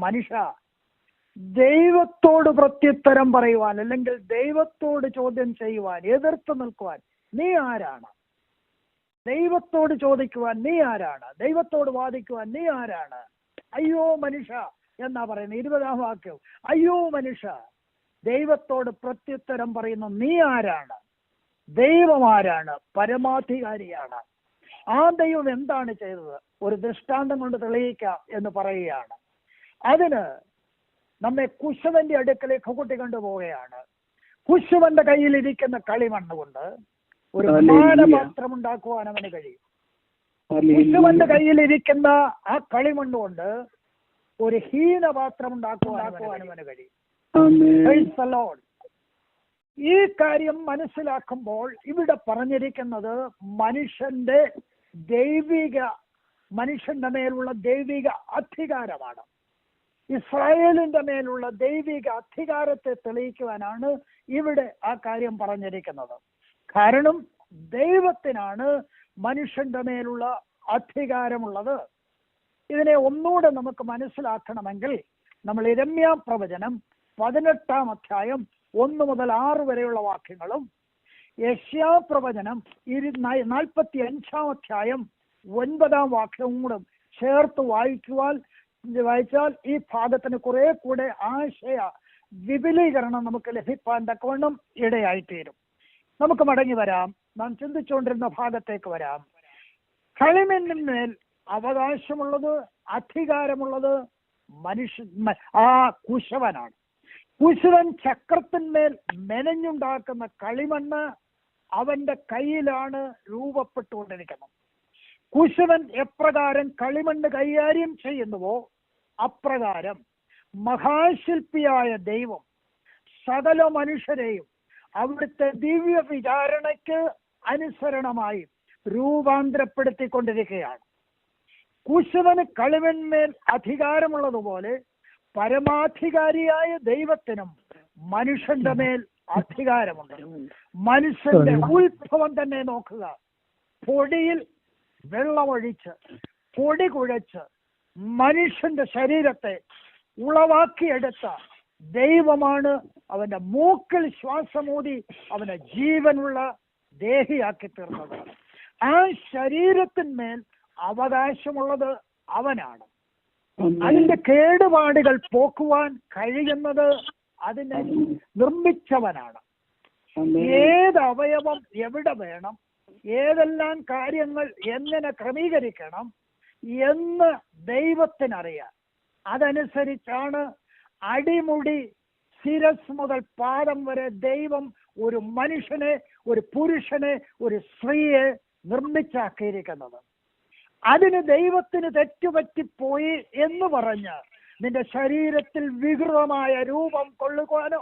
മനുഷ്യ, ദൈവത്തോട് പ്രത്യുത്തരം പറയുവാൻ, അല്ലെങ്കിൽ ദൈവത്തോട് ചോദ്യം ചെയ്യുവാൻ, എതിർത്ത് നിൽക്കുവാൻ നീ ആരാണ്? ദൈവത്തോട് ചോദിക്കുവാൻ നീ ആരാണ്? ദൈവത്തോട് വാദിക്കുവാൻ നീ ആരാണ്? അയ്യോ മനുഷ്യ എന്നാ പറയുന്നത് 20-ാം വാക്യം. അയ്യോ മനുഷ്യ, ദൈവത്തോട് പ്രത്യുത്തരം പറയുന്ന നീ ആരാണ്? ദൈവം ആരാണ്? പരമാധികാരിയാണ്. ആ ദൈവം എന്താണ് ചെയ്തത്? ഒരു ദൃഷ്ടാന്തം കൊണ്ട് തെളിയിക്കാം എന്ന് പറയുകയാണ്. അതിന് നമ്മെ കുശവന്റെ അടുക്കലേക്ക് കൂട്ടിക്കൊണ്ടുപോവുകയാണ്. കുശവന്റെ കയ്യിലിരിക്കുന്ന കളിമണ്ണ് കൊണ്ട് ഒരു മാനപാത്രം ഉണ്ടാക്കുവാൻ അവന് കഴിയും. കുശവന്റെ കയ്യിലിരിക്കുന്ന ആ കളിമണ്ണ് കൊണ്ട് ഒരു ഹീനപാത്രം ഉണ്ടാക്കുവാൻ അവന് കഴിയും. ഈ കാര്യം മനസ്സിലാക്കുമ്പോൾ ഇവിടെ പറഞ്ഞിരിക്കുന്നത് മനുഷ്യന്റെ മേലുള്ള ദൈവിക അധികാരമാണ്. ഇസ്രായേലിന്റെ മേലുള്ള ദൈവിക അധികാരത്തെ തെളിയിക്കുവാനാണ് ഇവിടെ ആ കാര്യം പറഞ്ഞിരിക്കുന്നത്. കാരണം ദൈവത്തിനാണ് മനുഷ്യന്റെ മേലുള്ള അധികാരമുള്ളത്. ഇതിനെ ഒന്നുകൂടെ നമുക്ക് മനസ്സിലാക്കണമെങ്കിൽ നമ്മൾ യിരെമ്യാ പ്രവചനം 18-ാം അധ്യായം 1 മുതൽ 6 വരെയുള്ള വാക്യങ്ങളും, യെശയ്യാ പ്രവചനം 45-ാം അധ്യായം 9-ാം വാക്യവും കൂടെ ചേർത്ത് വായിച്ചാൽ ഈ ഭാഗത്തിന് കുറെ കൂടെ ആശയ വിപുലീകരണം നമുക്ക് ലഭിക്കാൻ തക്കവണ്ണം ഇടയായിത്തീരും. നമുക്ക് മടങ്ങി വരാം. നാം ചിന്തിച്ചുകൊണ്ടിരുന്ന ഭാഗത്തേക്ക് വരാം. കളിമണ്ണിന്മേൽ അവകാശമുള്ളത്, അധികാരമുള്ളത് ആ കുശവനാണ്. കുശവൻ ചക്രത്തിന്മേൽ മെനഞ്ഞുണ്ടാക്കുന്ന കളിമണ്ണ് അവന്റെ കയ്യിലാണ് രൂപപ്പെട്ടുകൊണ്ടിരിക്കുന്നത്. കുശവൻ എപ്രകാരം കളിമണ്ണ് കൈകാര്യം ചെയ്യുന്നുവോ അപ്രകാരം മഹാശില്പിയായ ദൈവം സകല മനുഷ്യരെയും അവിടുത്തെ ദിവ്യ വിചാരണയ്ക്ക് അനുസരണമായി രൂപാന്തരപ്പെടുത്തിക്കൊണ്ടിരിക്കുകയാണ്. കുശവന് കളിമൺമേൽ അധികാരമുള്ളതുപോലെ പരമാധികാരിയായ ദൈവത്തിനും മനുഷ്യന്റെ മേൽ അധികാരമുണ്ട്. മനുഷ്യന്റെ ഉത്ഭവം തന്നെ നോക്കുക. പൊടിയിൽ വെള്ളമൊഴിച്ച് പൊടി കുഴച്ച് മനുഷ്യന്റെ ശരീരത്തെ ഉളവാക്കിയെടുത്ത ദൈവമാണ് അവന്റെ മൂക്കിൽ ശ്വാസമൂതി അവനെ ജീവനുള്ള ദേഹിയാക്കി തീർന്നത്. ആ ശരീരത്തിന്മേൽ അവകാശമുള്ളത് അവനാണ്. അതിന്റെ കേടുപാടുകൾ പോക്കുവാൻ കഴിയുന്നത് അതിനെ നിർമ്മിച്ചവനാണ്. ഏത് അവയവം എവിടെ വേണം, ഏതെല്ലാം കാര്യങ്ങൾ എങ്ങനെ ക്രമീകരിക്കണം എന്ന് ദൈവത്തിനറിയാം. അതനുസരിച്ചാണ് അടിമുടി ശിരസ് മുതൽ പാദം വരെ ദൈവം ഒരു മനുഷ്യനെ, ഒരു പുരുഷനെ, ഒരു സ്ത്രീയെ നിർമ്മിച്ചാക്കിയിരിക്കുന്നത്. അതിന് ദൈവത്തിന് തെറ്റുപറ്റിപ്പോയി എന്ന് പറഞ്ഞ് നിന്റെ ശരീരത്തിൽ വികൃതമായ രൂപം കൊള്ളുവാനോ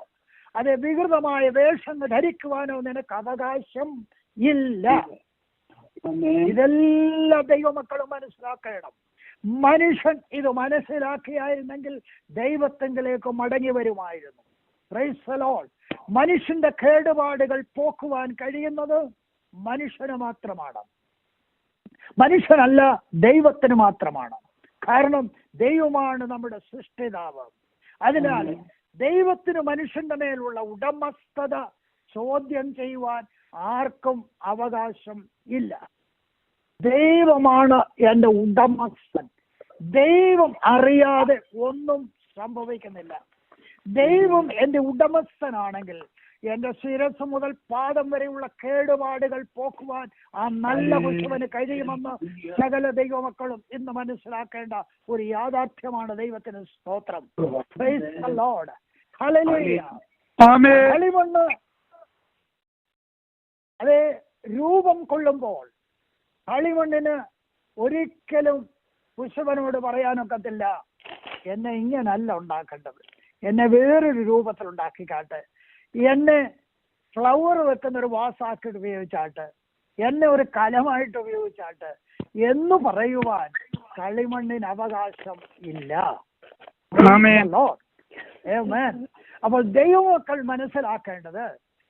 അതെ വികൃതമായ വേഷങ്ങൾ ധരിക്കുവാനോ നിനക്ക് അവകാശം ഇല്ല. ഇതെല്ലാം ദൈവമക്കളും മനസ്സിലാക്കണം. മനുഷ്യൻ ഇത് മനസ്സിലാക്കിയായിരുന്നെങ്കിൽ ദൈവത്തെങ്കിലേക്ക് മടങ്ങി വരുമായിരുന്നു. Price the Lord. മനുഷ്യന്റെ കേടുപാടുകൾ പോക്കുവാൻ കഴിയുന്നത് മനുഷ്യന് മാത്രമാണ്, മനുഷ്യനല്ല, ദൈവത്തിന് മാത്രമാണ്. കാരണം ദൈവമാണ് നമ്മുടെ സൃഷ്ടിതാവ്. അതിനാൽ ദൈവത്തിന് മനുഷ്യന്റെ മേലുള്ള ഉടമസ്ഥത ചോദ്യം ചെയ്യുവാൻ ആർക്കും അവകാശം ഇല്ല. ദൈവമാണ് എന്റെ ഉടമസ്ഥൻ. ദൈവം അറിയാതെ ഒന്നും സംഭവിക്കുന്നില്ല. ദൈവം എന്റെ ഉടമസ്ഥനാണെങ്കിൽ എന്റെ ശിരസ് മുതൽ പാദം വരെയുള്ള കേടുപാടുകൾ പോക്കുവാൻ ആ നല്ല കുശവന് കഴിയുമെന്ന് സകല ദൈവമക്കളും ഇന്ന് മനസ്സിലാക്കേണ്ട ഒരു യാഥാർത്ഥ്യമാണ്. ദൈവത്തിന് സ്തോത്രം. Praise the Lord. Hallelujah. കളിമണ്ണ് അതേ രൂപം കൊള്ളുമ്പോൾ കളിമണ്ണിന് ഒരിക്കലും കുശവനോട് പറയാനൊക്കത്തില്ല, എന്നെ ഇങ്ങനല്ല ഉണ്ടാക്കേണ്ടത്, എന്നെ വേറൊരു രൂപത്തിൽ ഉണ്ടാക്കിക്കാട്ട്, എന്നെ ഫ്ലവർ വെക്കുന്ന ഒരു വാസാക്കി ഉപയോഗിച്ചാട്ട്, എന്നെ ഒരു കലമായിട്ട് ഉപയോഗിച്ചാട്ട് എന്ന് പറയുവാൻ കളിമണ്ണിന് അവകാശം ഇല്ല. അപ്പോൾ ദൈവമക്കൾ മനസ്സിലാക്കേണ്ടത്,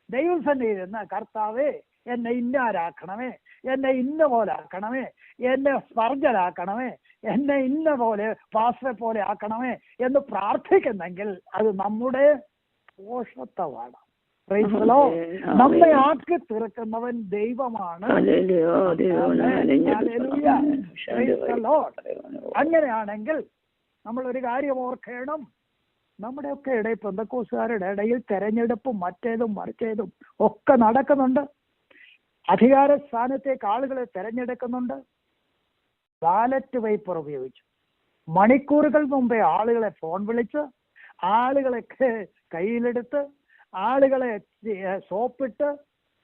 ദൈവസന്നിധിയിൽ നിന്ന് കർത്താവേ എന്നെ ഇന്നാരാക്കണമേ, എന്നെ ഇന്ന പോലെ ആക്കണമേ, എന്നെ സ്പർജനാക്കണമേ, എന്നെ ഇന്ന പോലെ പാസ്റ്ററെ പോലെ ആക്കണമേ എന്ന് പ്രാർത്ഥിക്കുന്നെങ്കിൽ അത് നമ്മുടെ പോഷത്വമാണ്. നമ്മെ ആക്കി തീർക്കുന്നവൻ ദൈവമാണ്. അങ്ങനെയാണെങ്കിൽ നമ്മൾ ഒരു കാര്യം ഓർക്കണം, നമ്മുടെയൊക്കെ ഇടയിൽ പെന്തക്കോസ്തുകാരുടെ ഇടയിൽ തെരഞ്ഞെടുപ്പും മറ്റേതും മറിച്ചേതും ഒക്കെ നടക്കുന്നുണ്ട്. അധികാര സ്ഥാനത്തേക്ക് ആളുകളെ തെരഞ്ഞെടുക്കുന്നുണ്ട്. ബാലറ്റ് പേപ്പർ ഉപയോഗിച്ച് മണിക്കൂറുകൾ മുമ്പേ ആളുകളെ ഫോൺ വിളിച്ച്, ആളുകളെ കയ്യിലെടുത്ത്, ആളുകളെ സോപ്പിട്ട്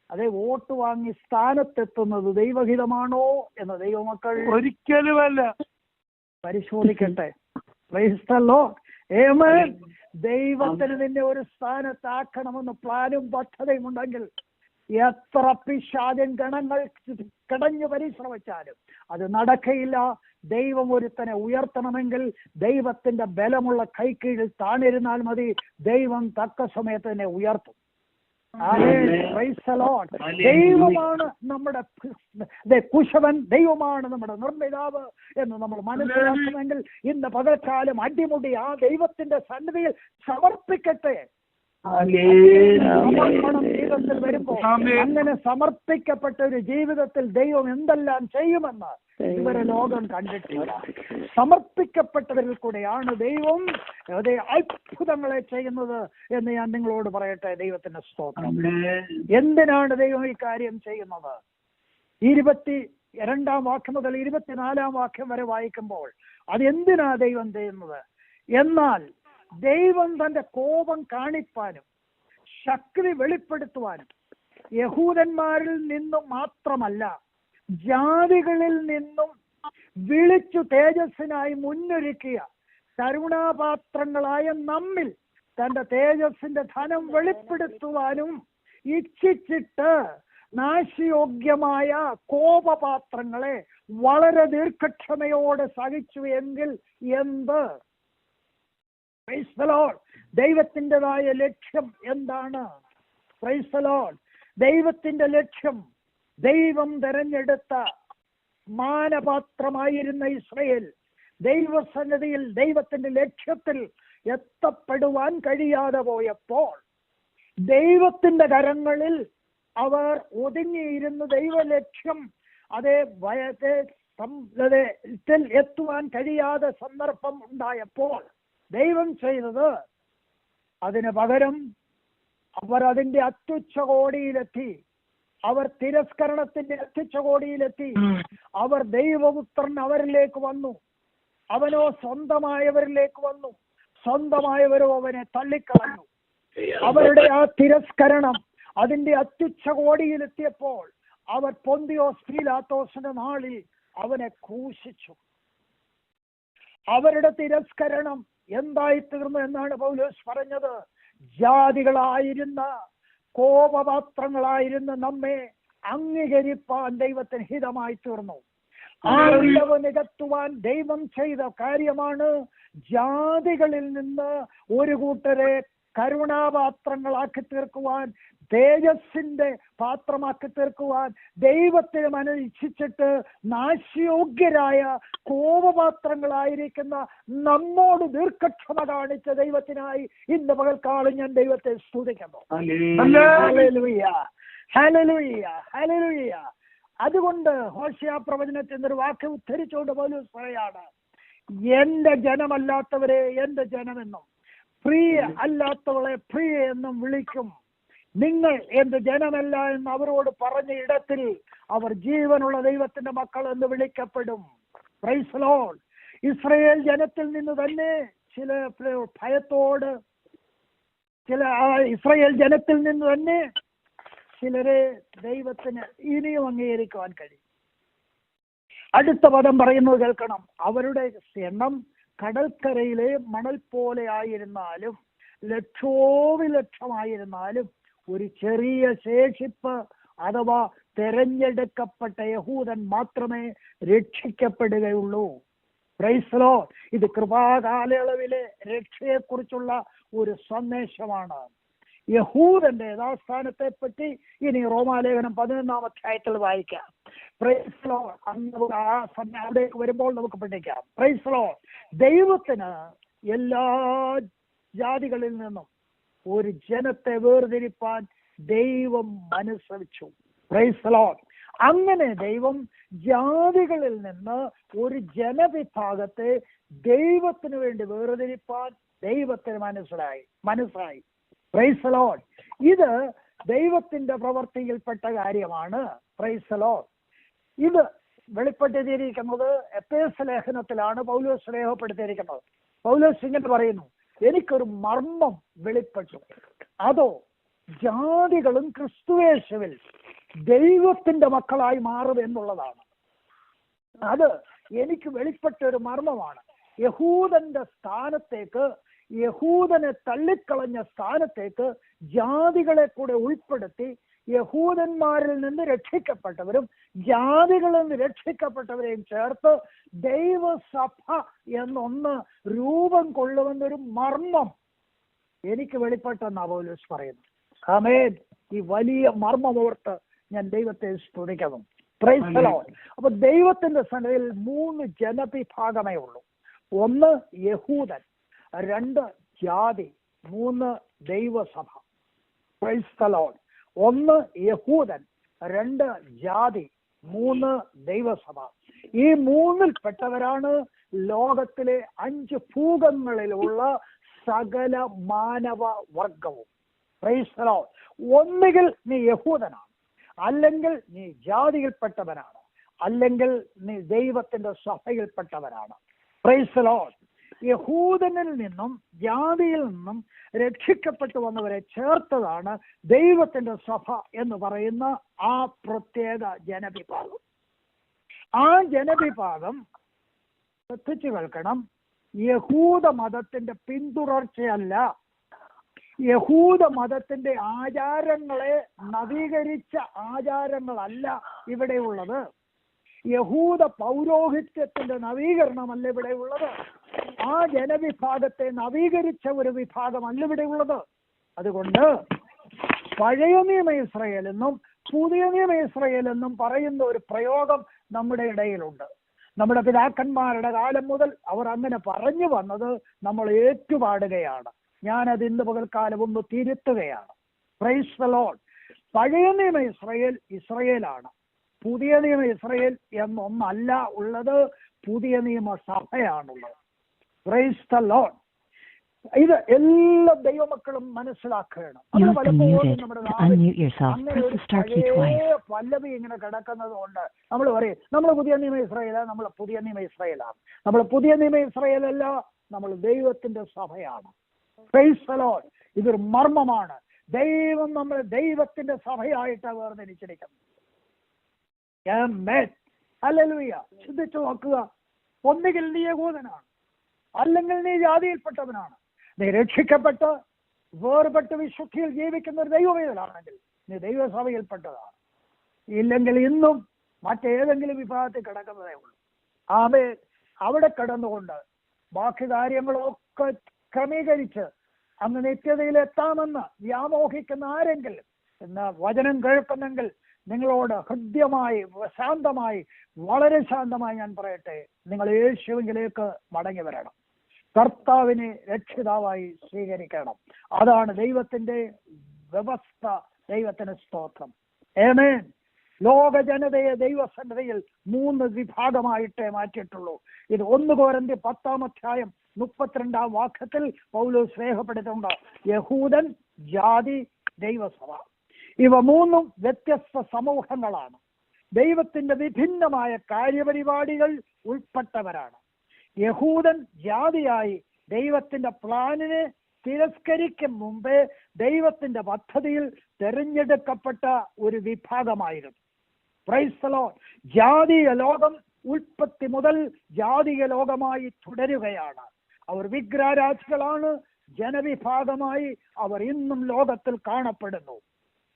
അതേ വോട്ട് വാങ്ങി സ്ഥാനത്തെത്തുന്നത് ദൈവഹിതമാണോ എന്ന് ദൈവമക്കൾ ഒരിക്കലുമല്ല പരിശോധിക്കട്ടെ. Praise the Lord. ആമേൻ. ദൈവത്തിന് നിന്നെ ഒരു സ്ഥാനത്താക്കണമെന്ന് പ്ലാനും പദ്ധതിയും ഉണ്ടെങ്കിൽ എത്ര പിശാചൻ ഗണങ്ങൾ കിടഞ്ഞു പരിശ്രമിച്ചാലും അത് നടക്കയില്ല. ദൈവം ഒരുത്തനെ ഉയർത്തണമെങ്കിൽ ദൈവത്തിന്റെ ബലമുള്ള കൈക്കീഴിൽ താണിരുന്നാൽ മതി. ദൈവം തക്ക സമയത്ത് തന്നെ ഉയർത്തും. ദൈവമാണ് നമ്മുടെ കുശവൻ, ദൈവമാണ് നമ്മുടെ നിർമ്മിതാവ് എന്ന് നമ്മൾ മനസ്സിലാക്കുമെങ്കിൽ ഇന്ന് പകൽക്കാലം അടിമുടി ആ ദൈവത്തിന്റെ സന്നിധിയിൽ സമർപ്പിക്കട്ടെ. സമർപ്പണം ജീവിതത്തിൽ വരുമ്പോൾ അങ്ങനെ സമർപ്പിക്കപ്പെട്ട ഒരു ജീവിതത്തിൽ ദൈവം എന്തെല്ലാം ചെയ്യുമെന്ന് ഇവരെ ലോകം കണ്ടിട്ടില്ല. സമർപ്പിക്കപ്പെട്ടവരിൽ കൂടെയാണ് ദൈവം അത്ഭുതങ്ങളെ ചെയ്യുന്നത് എന്ന് ഞാൻ നിങ്ങളോട് പറയട്ടെ. ദൈവത്തിന്റെ സ്തോത്രം. എന്തിനാണ് ദൈവം ഈ കാര്യം ചെയ്യുന്നത്? 22 വാക്യം മുതൽ 24 വാക്യം വരെ വായിക്കുമ്പോൾ അതെന്തിനാ ദൈവം ചെയ്യുന്നത്? എന്നാൽ ദൈവം തന്റെ കോപം കാണിപ്പാനും ശക്തി വെളിപ്പെടുത്തുവാനും യഹൂദന്മാരിൽ നിന്നും മാത്രമല്ല ജാതികളിൽ നിന്നും വിളിച്ചു തേജസ്സിനായി മുന്നൊരുക്കിയ കരുണാപാത്രങ്ങളായ നമ്മിൽ തന്റെ തേജസ്സിന്റെ ധനം വെളിപ്പെടുത്തുവാനും ഇച്ഛിച്ചിട്ട് നാശയോഗ്യമായ കോപപാത്രങ്ങളെ വളരെ ദീർഘക്ഷമയോടെ സഹിച്ചു എങ്കിൽ എന്ത്? Price the Lord. ദൈവത്തിൻ്റെതായ ലക്ഷ്യം എന്താണ്? Price the Lord. ദൈവത്തിന്റെ ലക്ഷ്യം ദൈവം തെരഞ്ഞെടുത്ത മാനപാത്രമായിരുന്ന ഇസ്രായേൽ ദൈവസന്നിധിയിൽ ദൈവത്തിന്റെ ലക്ഷ്യത്തിൽ എത്തപ്പെടുവാൻ കഴിയാതെ പോയപ്പോൾ ദൈവത്തിന്റെ കരങ്ങളിൽ അവർ ഒതുങ്ങിയിരുന്ന് ദൈവലക്ഷ്യം എത്തുവാൻ കഴിയാതെ സന്ദർഭം ഉണ്ടായപ്പോൾ ദൈവം ചെയ്തത്, അതിന് പകരം അവർ അതിന്റെ അത്യുച്ഛകോടിയിലെത്തി. അവർ തിരസ്കരണത്തിന്റെ അത്യുച്ഛകോടിയിലെത്തി. അവർ ദൈവപുത്രൻ അവരിലേക്ക് വന്നു, അവനോ സ്വന്തമായവരിലേക്ക് വന്നു, സ്വന്തമായവരോ അവനെ തള്ളിക്കളഞ്ഞു. അവരുടെ ആ തിരസ്കരണം അതിന്റെ അത്യുച്ഛകോടിയിലെത്തിയപ്പോൾ അവർ പൊന്തിയോസ് പീലാത്തോസിന്റെ നാളിൽ അവനെ ക്രൂശിച്ചു. അവരുടെ തിരസ്കരണം എന്തായി തീർന്നു എന്നാണ് പൗലോസ് പറഞ്ഞത്? ജാതികളായിരുന്ന കോപപാത്രങ്ങളായിരുന്ന നമ്മെ അംഗീകരിപ്പാൻ ദൈവത്തിന് ഹിതമായി തീർന്നു. ആ ഇളവ് നികത്തുവാൻ ദൈവം ചെയ്ത കാര്യമാണ് ജാതികളിൽ നിന്ന് ഒരു കൂട്ടരെ കരുണാപാത്രങ്ങളാക്കി തീർക്കുവാൻ, തേജസ്സിന്റെ പാത്രമാക്കി തീർക്കുവാൻ ദൈവത്തിന് മനസ്സിച്ചിട്ട് നാശയോഗ്യരായ കോപപാത്രങ്ങളായിരിക്കുന്ന നമ്മോട് ദീർഘക്ഷമ കാണിച്ച ദൈവത്തിനായി ഇന്ന് പകൽക്കാലം ഞാൻ ദൈവത്തെ സ്തുതിക്കുന്നു. Hallelujah, hallelujah, hallelujah. അതുകൊണ്ട് ഹോശേയ പ്രവചനത്തിന്റെ ഒരു വാക്ക് ഉദ്ധരിച്ചുകൊണ്ട് പൗലോസ് പറയാണ്, എന്റെ ജനമല്ലാത്തവരെ എന്റെ ജനമെന്നും പ്രിയ അല്ലാത്തവളെ പ്രിയ എന്നും വിളിക്കും. നിങ്ങൾ എന്ത് ജനമല്ല എന്ന് അവരോട് പറഞ്ഞ ഇടത്തിൽ അവർ ജീവനുള്ള ദൈവത്തിന്റെ മക്കൾ എന്ന് വിളിക്കപ്പെടും. Price the Lord. ഇസ്രായേൽ ജനത്തിൽ നിന്ന് തന്നെ ചില ഭയത്തോട് ഇസ്രായേൽ ജനത്തിൽ നിന്ന് തന്നെ ചിലരെ ദൈവത്തിന് ഇനിയും അംഗീകരിക്കുവാൻ കഴിയും. അടുത്ത പദം പറയുന്നത് കേൾക്കണം. അവരുടെ എണ്ണം കടൽക്കരയിലെ മണൽ പോലെ ആയിരുന്നാലും ലക്ഷോവിലക്ഷമായിരുന്നാലും ഒരു ചെറിയ ശേഷിപ്പ് അഥവാ തെരഞ്ഞെടുക്കപ്പെട്ട യഹൂദൻ മാത്രമേ രക്ഷിക്കപ്പെടുകയുള്ളൂ. Price the Lord. ഇത് കൃപാകാലയളവിലെ രക്ഷയെക്കുറിച്ചുള്ള ഒരു സന്ദേശമാണ്. യഹൂദന്റെ യഥാസ്ഥാനത്തെ പറ്റി ഇനി റോമാലേഖനം 11-ാം അധ്യായത്തിൽ വായിക്കാം. Price the Lord. ആ സമയം അവിടേക്ക് വരുമ്പോൾ നമുക്ക് പഠിക്കാം. Price the Lord. ദൈവത്തിന് എല്ലാ ജാതികളിൽ നിന്നും ഒരു ജനത്തെ വേർതിരിപ്പാൻ ദൈവം മനസ്സരിച്ചു. Price the Lord. അങ്ങനെ ദൈവം ജാതികളിൽ നിന്ന് ഒരു ജനവിഭാഗത്തെ ദൈവത്തിന് വേണ്ടി വേർതിരിപ്പാൻ ദൈവത്തിന് മനസ്സായി. Price the Lord. ഇത് ദൈവത്തിന്റെ പ്രവൃത്തിയിൽപ്പെട്ട കാര്യമാണ്. Price the Lord. ഇത് വെളിപ്പെടുത്തിയിരിക്കുന്നത് എഫേസ്യ ലേഖനത്തിലാണ് പൗലോസ് രേഖപ്പെടുത്തിയിരിക്കുന്നത്. പൗലോസ് ഇങ്ങനെ പറയുന്നു, എനിക്കൊരു മർമ്മം വെളിപ്പെട്ടു, അതോ ജാതികളും ക്രിസ്തുയേശുവിൽ ദൈവത്തിന്റെ മക്കളായി മാറും എന്നുള്ളതാണ്. അത് എനിക്ക് വെളിപ്പെട്ട ഒരു മർമ്മമാണ്. യഹൂദന്റെ സ്ഥാനത്തേക്ക്, യഹൂദനെ തള്ളിക്കളഞ്ഞ സ്ഥാനത്തേക്ക് ജാതികളെ കൂടെ ഉൾപ്പെടുത്തി യഹൂദന്മാരിൽ നിന്ന് രക്ഷിക്കപ്പെട്ടവരും ജാതികളിൽ നിന്ന് രക്ഷിക്കപ്പെട്ടവരെയും ചേർത്ത് ദൈവസഭ എന്നൊന്ന് രൂപം കൊള്ളുമെന്നൊരു മർമ്മം എനിക്ക് വെളിപ്പെട്ടെന്നാ പൗലോസ് പറയുന്നു. ആമേൻ. ഈ വലിയ മർമ്മമോർത്ത് ഞാൻ ദൈവത്തെ സ്തുതിക്കുന്നു. Price the Lord. അപ്പൊ ദൈവത്തിന്റെ സന്നിധിയിൽ 3 ജനവിഭാഗമേ ഉള്ളൂ. 1 യഹൂദൻ, 2 ജാതി, 3 ദൈവസഭ. Price the Lord. 1 യഹൂദൻ, 2 ജാതി, 3 ദൈവസഭ. ഈ 3-ൽപ്പെട്ടവരാണ് ലോകത്തിലെ 5 ഭൂഖണ്ഡങ്ങളിലുള്ള സകല മാനവ വർഗവും. Price the Lord. ഒന്നുകിൽ നീ യഹൂദനാണ്, അല്ലെങ്കിൽ നീ ജാതിയിൽപ്പെട്ടവനാണ്, അല്ലെങ്കിൽ നീ ദൈവത്തിന്റെ സഭയിൽപ്പെട്ടവനാണ്. Praise the Lord. യഹൂദനിൽ നിന്നും ജാതിയിൽ നിന്നും രക്ഷിക്കപ്പെട്ടു വന്നവരെ ചേർത്തതാണ് ദൈവത്തിന്റെ സഭ എന്ന് പറയുന്ന ആ പ്രത്യേക ജനവിഭാഗം. ആ ജനവിഭാഗം ശ്രദ്ധിച്ചു കേൾക്കണം. യഹൂദ മതത്തിന്റെ പിന്തുടർച്ചയല്ല, യഹൂദ മതത്തിന്റെ ആചാരങ്ങളെ നവീകരിച്ച ആചാരങ്ങളല്ല ഇവിടെയുള്ളത്. യഹൂദ പൗരോഹിത്യത്തിന്റെ നവീകരണമല്ല ഇവിടെ ഉള്ളത്. ആ ജനവിഭാഗത്തെ നവീകരിച്ച ഒരു വിഭാഗമല്ല ഇവിടെ ഉള്ളത്. അതുകൊണ്ട് പഴയ നിയമ ഇസ്രായേൽ എന്നും പുതിയ നിയമ ഇസ്രായേൽ എന്നും പറയുന്ന ഒരു പ്രയോഗം നമ്മുടെ ഇടയിലുണ്ട്. നമ്മുടെ പിതാക്കന്മാരുടെ കാലം മുതൽ അവർ അങ്ങനെ പറഞ്ഞു വന്നത് നമ്മൾ ഏറ്റുപാടുകയാണ്. ഞാനത് ഇന്ന് പകൽക്കാലം ഒന്ന് തിരുത്തുകയാണ്. Price the Lord. പഴയ നിയമ ഇസ്രായേൽ ഇസ്രായേലാണ്. പുതിയ നിയമ ഇസ്രായേൽ എന്നൊന്നല്ല ഉള്ളത്, പുതിയ നിയമ സഭയാണുള്ളത്. Price the Lord. ഇത് എല്ലാ ദൈവമക്കളും മനസ്സിലാക്കുകയാണ്. അത് പലപ്പോഴും നമ്മുടെ പല്ലവി ഇങ്ങനെ കിടക്കുന്നത് കൊണ്ട് നമ്മൾ പറയും നമ്മൾ പുതിയ നിയമ ഇസ്രായേലാണ്, നമ്മൾ പുതിയ നിയമ ഇസ്രായേലാണ്. നമ്മൾ പുതിയ നിയമ ഇസ്രായേലല്ല, നമ്മൾ ദൈവത്തിന്റെ സഭയാണ്. Price the Lord. ഇതൊരു മർമ്മമാണ്. ദൈവം നമ്മളെ ദൈവത്തിന്റെ സഭയായിട്ടാണ് വേർതിരിച്ചിരിക്കുന്നത്. ഹല്ലേലൂയ. ചിന്തിച്ചു നോക്കുക. ഒന്നുകിൽ നീ യഹൂദനാണ്, അല്ലെങ്കിൽ നീ ജാതിയിൽപ്പെട്ടവനാണ്. നീ രക്ഷിക്കപ്പെട്ട് വേർപെട്ട് വിശുദ്ധിയിൽ ജീവിക്കുന്ന ഒരു ദൈവവേദനാണെങ്കിൽ നീ ദൈവസഭയിൽപ്പെട്ടതാണ്. ഇല്ലെങ്കിൽ ഇന്നും മറ്റേതെങ്കിലും വിഭാഗത്തിൽ കിടക്കുന്നതേ ഉള്ളൂ. ആമേൻ. അവിടെ കിടന്നുകൊണ്ട് ബാക്കി കാര്യങ്ങളൊക്കെ ക്രമീകരിച്ച് അങ്ങ് നിത്യതയിലെത്താമെന്ന് വ്യാമോഹിക്കുന്ന ആരെങ്കിലും ഇന്ന് വചനം കേൾക്കുന്നെങ്കിൽ നിങ്ങളോട് ഹൃദ്യമായി ശാന്തമായി വളരെ ശാന്തമായി ഞാൻ പറയട്ടെ, നിങ്ങൾ യേശുവിലേക്ക് മടങ്ങി വരണം. കർത്താവിനെ രക്ഷിതാവായി സ്വീകരിക്കണം. അതാണ് ദൈവത്തിന്റെ വ്യവസ്ഥ. ദൈവത്തിന് സ്തോത്രം. ആമേൻ. ലോക ജനതയെ ദൈവസന്നിധിയിൽ 3 വിഭാഗമായിട്ടേ മാറ്റിയിട്ടുള്ളൂ. ഇത് 1 കൊരിന്ത്യർ 10-ാം അധ്യായം 32-ാം വാക്യത്തിൽ പൗലോസ് രേഖപ്പെടുത്തുന്നുണ്ട്. യഹൂദൻ, ജാതി, ദൈവസഭ. ഇവ മൂന്നും വ്യത്യസ്ത സമൂഹങ്ങളാണ്. ദൈവത്തിന്റെ വിഭിന്നമായ കാര്യപരിപാടികൾ ഉൾപ്പെട്ടവരാണ്. യഹൂദൻ ജാതിയായി ദൈവത്തിന്റെ പ്ലാനിനെ തിരസ്കരിക്കും മുമ്പേ ദൈവത്തിന്റെ പദ്ധതിയിൽ തെരഞ്ഞെടുക്കപ്പെട്ട ഒരു വിഭാഗമായിരുന്നു. Price the Lord. ജാതീയ ലോകം ഉൽപ്പത്തി മുതൽ ജാതീയ ലോകമായി തുടരുകയാണ്. അവർ വിഗ്രഹാരാധികളാണ്. ജനവിഭാഗമായി അവർ ഇന്നും ലോകത്തിൽ കാണപ്പെടുന്നു.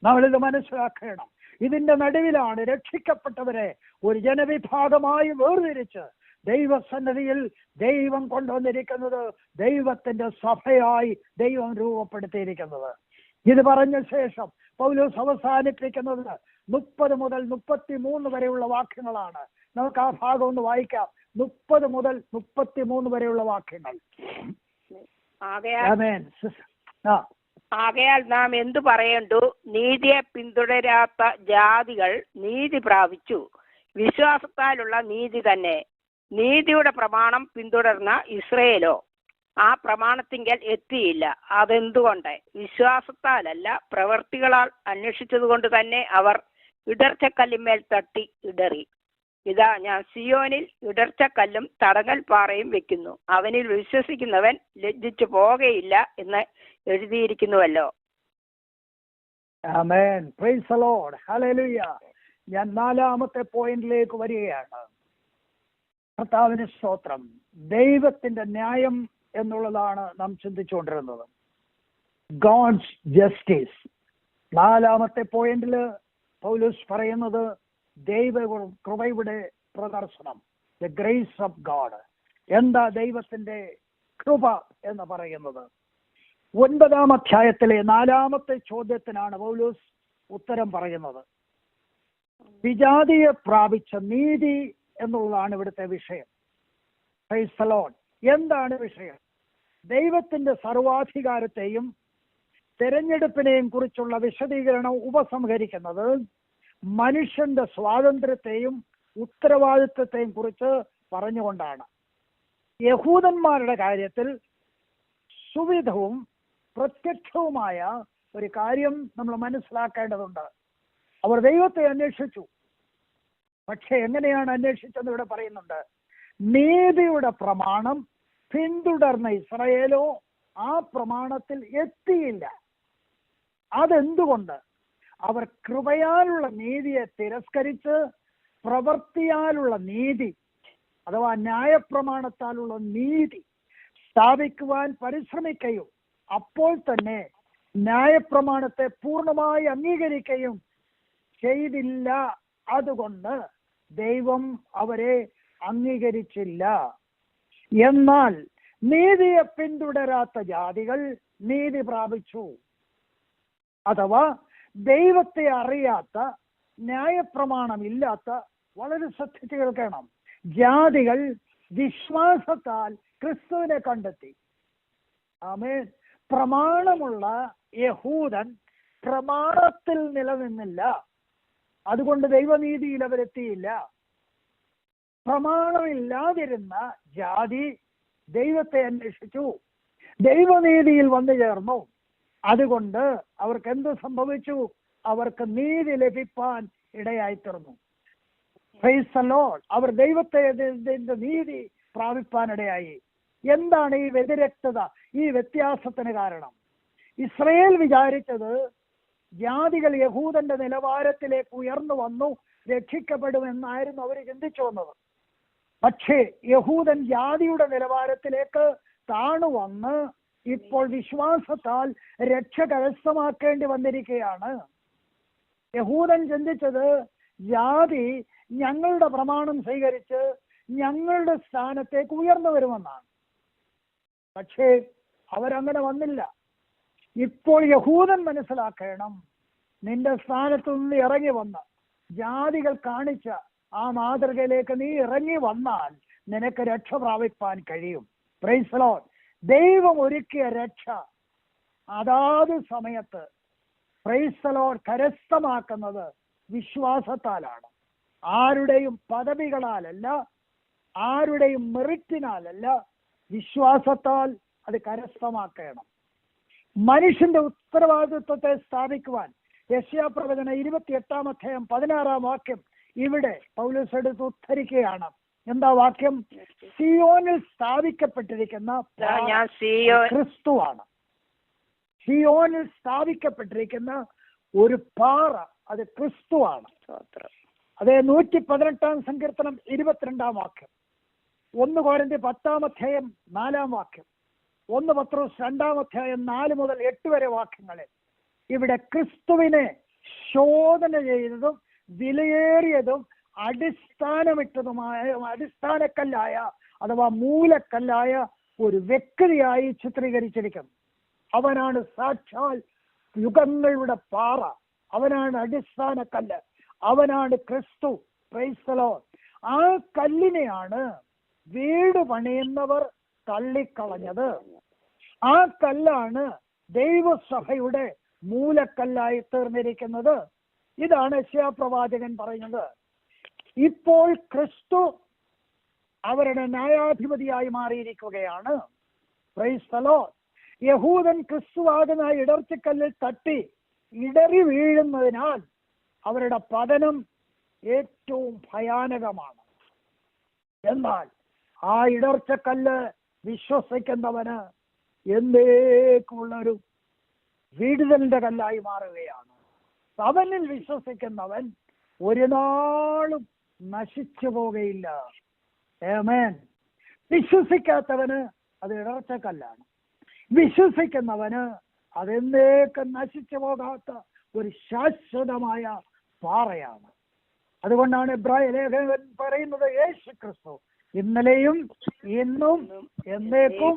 നമ്മളിത് മനസ്സിലാക്കണം. ഇതിന്റെ നടുവിലാണ് രക്ഷിക്കപ്പെട്ടവരെ ഒരു ജനവിഭാഗമായി വേർതിരിച്ച് ദൈവസന്നിധിയിൽ ദൈവം കൊണ്ടുവന്നിരിക്കുന്നത്, ദൈവത്തിന്റെ സഭയായി ദൈവം രൂപപ്പെടുത്തിയിരിക്കുന്നത്. ഇത് പറഞ്ഞ ശേഷം പൗലോസ് അവസാനിപ്പിക്കുന്നത് 30 മുതൽ 33 വരെയുള്ള വാക്യങ്ങളാണ്. നമുക്ക് ആ ഭാഗം ഒന്ന് വായിക്കാം. 30 മുതൽ 33 വരെയുള്ള വാക്യങ്ങൾ. ആകയാൽ നാം എന്തു പറയേണ്ടു? നീതിയെ പിന്തുടരാത്ത ജാതികൾ നീതി പ്രാപിച്ചു. വിശ്വാസത്താലുള്ള നീതി തന്നെ. നീതിയുടെ പ്രമാണം പിന്തുടർന്ന ഇസ്രയേലോ ആ പ്രമാണത്തിങ്കൽ എത്തിയില്ല. അതെന്തുകൊണ്ട്? വിശ്വാസത്താലല്ല, പ്രവൃത്തികളാൽ അന്വേഷിച്ചത് കൊണ്ട് തന്നെ അവർ ഇടർച്ചക്കല്ലിന്മേൽ തട്ടി ഇടറി. ഇതാ, ഞാൻ സിയോനിൽ ഇടർച്ചക്കല്ലും തടങ്ങൽ പാറയും വെക്കുന്നു, അവനിൽ വിശ്വസിക്കുന്നവൻ ലജ്ജിച്ചു പോകയില്ല എന്ന് എഴുതിയിരിക്കുന്നുവല്ലോ. ആമേൻ. Praise the Lord. ഹല്ലേലൂയ. ഞാൻ 4ാമത്തെ പോയിന്റിലേക്ക് വരികയാണ്. കർത്താവിന് സ്തോത്രം. ദൈവത്തിന്റെ ന്യായം എന്നുള്ളതാണ് നാം ചിന്തിച്ചുകൊണ്ടിരുന്നത്. God's justice. 4ാമത്തെ പോയിന്റിൽ പൗലോസ് പറയുന്നത് ദൈവ കൃപയുടെ പ്രദർശനം, ദ ഗ്രേസ് ഓഫ് ഗോഡ്. എന്താ ദൈവത്തിന്റെ കൃപ എന്ന് പറയുന്നത്? 9ാം അധ്യായത്തിലെ 4ാമത്തെ ചോദ്യത്തിനാണ് പൗലോസ് ഉത്തരം പറയുന്നത്. വിജാതിയെ പ്രാപിച്ച നീതി എന്നുള്ളതാണ് ഇവിടുത്തെ വിഷയം. Price the Lord. എന്താണ് വിഷയം? ദൈവത്തിന്റെ സർവാധികാരത്തെയും തെരഞ്ഞെടുപ്പിനെയും കുറിച്ചുള്ള വിശദീകരണം ഉപസംഹരിക്കുന്നത് മനുഷ്യന്റെ സ്വാതന്ത്ര്യത്തെയും ഉത്തരവാദിത്വത്തെയും കുറിച്ച് പറഞ്ഞുകൊണ്ടാണ്. യഹൂദന്മാരുടെ കാര്യത്തിൽ സുവിധവും പ്രത്യക്ഷവുമായ ഒരു കാര്യം നമ്മൾ മനസ്സിലാക്കേണ്ടതുണ്ട്. അവർ ദൈവത്തെ അന്വേഷിച്ചു. പക്ഷെ എങ്ങനെയാണ് അന്വേഷിച്ചെന്ന് ഇവിടെ പറയുന്നുണ്ട്. നീതിയുടെ പ്രമാണം പിന്തുടർന്ന ഇസ്രായേലോ ആ പ്രമാണത്തിൽ എത്തിയില്ല. അതെന്തുകൊണ്ട്? അവർ കൃപയാലുള്ള നീതിയെ തിരസ്കരിച്ച് പ്രവൃത്തിയാലുള്ള നീതി അഥവാ ന്യായപ്രമാണത്താലുള്ള നീതി സ്ഥാപിക്കുവാൻ പരിശ്രമിക്കുകയും അപ്പോൾ തന്നെ ന്യായപ്രമാണത്തെ പൂർണ്ണമായി അംഗീകരിക്കുകയും ചെയ്തില്ല. അതുകൊണ്ട് ദൈവം അവരെ അംഗീകരിച്ചില്ല. എന്നാൽ നീതിയെ പിന്തുടരാത്ത ജാതികൾ നീതി പ്രാപിച്ചു. അഥവാ ദൈവത്തെ അറിയാത്ത, ന്യായപ്രമാണമില്ലാത്ത, വളരെ ശ്രദ്ധിച്ച് കേൾക്കണം, ജാതികൾ വിശ്വാസത്താൽ ക്രിസ്തുവിനെ കണ്ടെത്തി. ആമേൻ. പ്രമാണമുള്ള യഹൂദൻ പ്രമാണത്തിൽ നിലനിന്നില്ല. അതുകൊണ്ട് ദൈവനീതിയിൽ അവരെത്തിയില്ല. പ്രമാണമില്ലാതിരുന്ന ജാതി ദൈവത്തെ അന്വേഷിച്ചു, ദൈവനീതിയിൽ വന്നു ചേർന്നു. അതുകൊണ്ട് അവർക്ക് എന്ത് സംഭവിച്ചു? അവർക്ക് നീതി ലഭിപ്പാൻ ഇടയായിത്തീർന്നു. Praise the Lord. അവർ ദൈവത്തെ നീതി പ്രാപിപ്പാനിടയായി. എന്താണ് ഈ വ്യതിരക്തത, ഈ വ്യത്യാസത്തിന് കാരണം? ഇസ്രയേൽ വിചാരിച്ചത് ജാതികൾ യഹൂദന്റെ നിലവാരത്തിലേക്ക് ഉയർന്നു വന്നു രക്ഷിക്കപ്പെടുമെന്നായിരുന്നു അവർ ചിന്തിച്ചു വന്നത്. പക്ഷേ യഹൂദൻ ജാതിയുടെ നിലവാരത്തിലേക്ക് താണു വന്ന് ഇപ്പോൾ വിശ്വാസത്താൽ രക്ഷ കരസ്ഥമാക്കേണ്ടി വന്നിരിക്കുകയാണ്. യഹൂദൻ ചിന്തിച്ചത് ജാതി ഞങ്ങളുടെ പ്രമാണം സ്വീകരിച്ച് ഞങ്ങളുടെ സ്ഥാനത്തേക്ക് ഉയർന്നു വരുമെന്നാണ്. പക്ഷേ അവരങ്ങനെ വന്നില്ല. ഇപ്പോൾ യഹൂദൻ മനസ്സിലാക്കണം, നിന്റെ സ്ഥാനത്തു നിന്ന് ഇറങ്ങി വന്ന് ജാതികൾ കാണിച്ച ആ മാതൃകയിലേക്ക് നീ ഇറങ്ങി വന്നാൽ നിനക്ക് രക്ഷ പ്രാപിപ്പാൻ കഴിയും. Price the Lord. ദൈവം ഒരുക്കിയ രക്ഷ അതാത് സമയത്ത് പ്രൈസ് ദി ലോർഡ് കരസ്ഥമാക്കുന്നത് വിശ്വാസത്താലാണ്. ആരുടെയും പദവികളാലല്ല, ആരുടെയും മെറിറ്റിനാലല്ല, വിശ്വാസത്താൽ അത് കരസ്ഥമാക്കണം. മനുഷ്യന്റെ ഉത്തരവാദിത്വത്തെ സ്ഥാപിക്കുവാൻ യെശയ്യാപ്രവചനം 28 അധ്യായം 16 വാക്യം ഇവിടെ പൗലോസ് എടുത്ത് ഉദ്ധരിക്കുകയാണ്. എന്താ വാക്യം? സിയോനിൽ സ്ഥാപിക്കപ്പെട്ടിരിക്കുന്ന ക്രിസ്തുവാണ്. സിയോനിൽ സ്ഥാപിക്കപ്പെട്ടിരിക്കുന്ന ഒരു പാറ, അത് ക്രിസ്തുവാണ്. അതേ 118 സങ്കീർത്തനം 22 വാക്യം, 1 കൊരിന്ത്യർ 10 അധ്യായം 4 വാക്യം, 1 പത്രോസ് 2 അധ്യായം 4 മുതൽ 8 വരെ വാക്യങ്ങളിൽ ഇവിടെ ക്രിസ്തുവിനെ ശോധന ചെയ്തതും വിലയേറിയതും അടിസ്ഥാനക്കല്ലായ അഥവാ മൂലക്കല്ലായ ഒരു വ്യക്തിയായി ചിത്രീകരിച്ചിരിക്കുന്നു. അവനാണ് സാക്ഷാൽ യുഗങ്ങളുടെ പാറ, അവനാണ് അടിസ്ഥാനക്കല്ല്, അവനാണ് ക്രിസ്തു. Price the Lord. ആ കല്ലിനെയാണ് വീട് പണിയുന്നവർ തള്ളിക്കളഞ്ഞത്. ആ കല്ലാണ് ദൈവസഭയുടെ മൂലക്കല്ലായി തീർന്നിരിക്കുന്നത്. ഇതാണ് യെശയ്യാപ്രവാചകൻ പറയുന്നത്. ഇപ്പോൾ ക്രിസ്തു അവരുടെ ന്യായാധിപതിയായി മാറിയിരിക്കുകയാണ്. Praise the Lord. യഹൂദൻ ക്രിസ്തുവാകുന്ന ഇടർച്ചക്കല്ലിൽ തട്ടി ഇടറി വീഴുന്നതിനാൽ അവരുടെ പതനം ഏറ്റവും ഭയാനകമാണ്. എന്നാൽ ആ ഇടർച്ചക്കല്ല് വിശ്വസിക്കുന്നവന് എന്നേക്കുമുള്ളൊരു വിടുതലിന്റെ കല്ലായി മാറുകയാണ്. അവനിൽ വിശ്വസിക്കുന്നവൻ ഒരു നാളും നശിച്ചു പോകുകയില്ല. ആമേൻ. വിശ്വസിക്കാത്തവന് അത് ഇടർച്ചക്കല്ലാണ്. വിശ്വസിക്കുന്നവന് അതെന്നേക്കും നശിച്ചു പോകാത്ത ഒരു ശാശ്വതമായ പാറയാണ്. അതുകൊണ്ടാണ് എബ്രായ ലേഖകൻ പറയുന്നത്, യേശു ക്രിസ്തു ഇന്നലെയും ഇന്നും എന്നേക്കും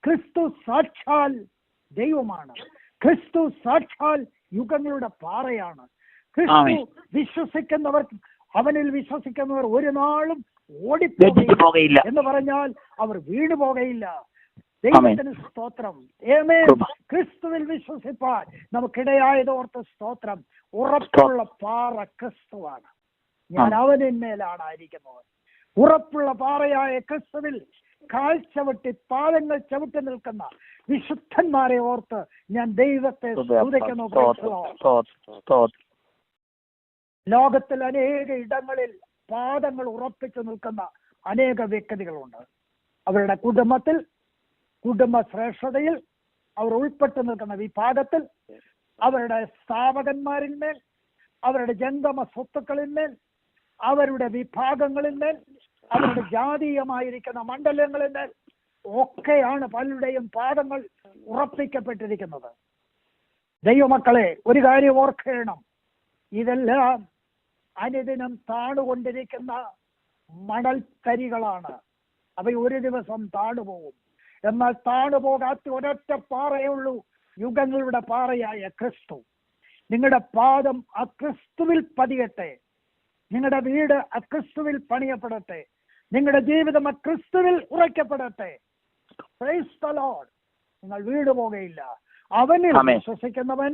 ക്രിസ്തു സാക്ഷാൽ ദൈവമാണ്. ക്രിസ്തു സാക്ഷാൽ യുഗങ്ങളുടെ പാറയാണ്. ക്രിസ്തു വിശ്വസിക്കുന്നവർ, അവനിൽ വിശ്വസിക്കുന്നവർ ഒരു നാളും ഓടിപ്പോകയില്ല എന്ന് പറഞ്ഞാൽ അവർ വീണു പോകയില്ല. ദൈവത്തിന് സ്തോത്രം. ക്രിസ്തുവിൽ വിശ്വസിപ്പാൻ നമുക്കിടയായതോർത്ത് സ്തോത്രം. ഉറപ്പുള്ള പാറ ക്രിസ്തുവാണ്. ഞാൻ അവനിന്മേലാണ് ആയിരിക്കുന്നത്. ഉറപ്പുള്ള പാറയായ ക്രിസ്തുവിൽ കാൽ ചവിട്ടി പാദങ്ങൾ ചവിട്ടി നിൽക്കുന്ന വിശുദ്ധന്മാരെ ഓർത്ത് ഞാൻ ദൈവത്തെ സ്തുതിക്കുന്നു. ലോകത്തിൽ അനേക ഇടങ്ങളിൽ പാദങ്ങൾ ഉറപ്പിച്ചു നിൽക്കുന്ന അനേക വ്യക്തികളുണ്ട്. അവരുടെ കുടുംബത്തിൽ, കുടുംബ ശ്രേഷ്ഠതയിൽ അവർ ഉൾപ്പെട്ടു നിൽക്കുന്ന വിഭാഗത്തിൽ, അവരുടെ സ്ഥാപകന്മാരിന്മേൽ, അവരുടെ ജംഗമ സ്വത്തുക്കളിന്മേൽ, അവരുടെ വിഭാഗങ്ങളിന്മേൽ, അവരുടെ ജാതീയമായിരിക്കുന്ന മണ്ഡലങ്ങളിന്മേൽ ഒക്കെയാണ് പലരുടെയും പാദങ്ങൾ ഉറപ്പിക്കപ്പെട്ടിരിക്കുന്നത്. ദൈവമക്കളെ, ഒരു കാര്യം ഓർക്കണം, ഇതെല്ലാം അനുദിനം താണുകൊണ്ടിരിക്കുന്ന മണൽത്തരികളാണ്. അവ ഒരു ദിവസം താണുപോകും. എന്നാൽ താണുപോകാത്ത ഒരൊറ്റ പാറയേ ഉള്ളൂ, യുഗങ്ങളുടെ പാറയായ ക്രിസ്തു. നിങ്ങളുടെ പാദം ആ ക്രിസ്തുവിൽ പതിയട്ടെ. നിങ്ങളുടെ വീട് ആ ക്രിസ്തുവിൽ പണിയപ്പെടട്ടെ. നിങ്ങളുടെ ജീവിതം ആ ക്രിസ്തുവിൽ ഉറയ്ക്കപ്പെടട്ടെ. Price the Lord. നിങ്ങൾ വീട് പോകുകയില്ല. അവനിൽ വിശ്വസിക്കുന്നവൻ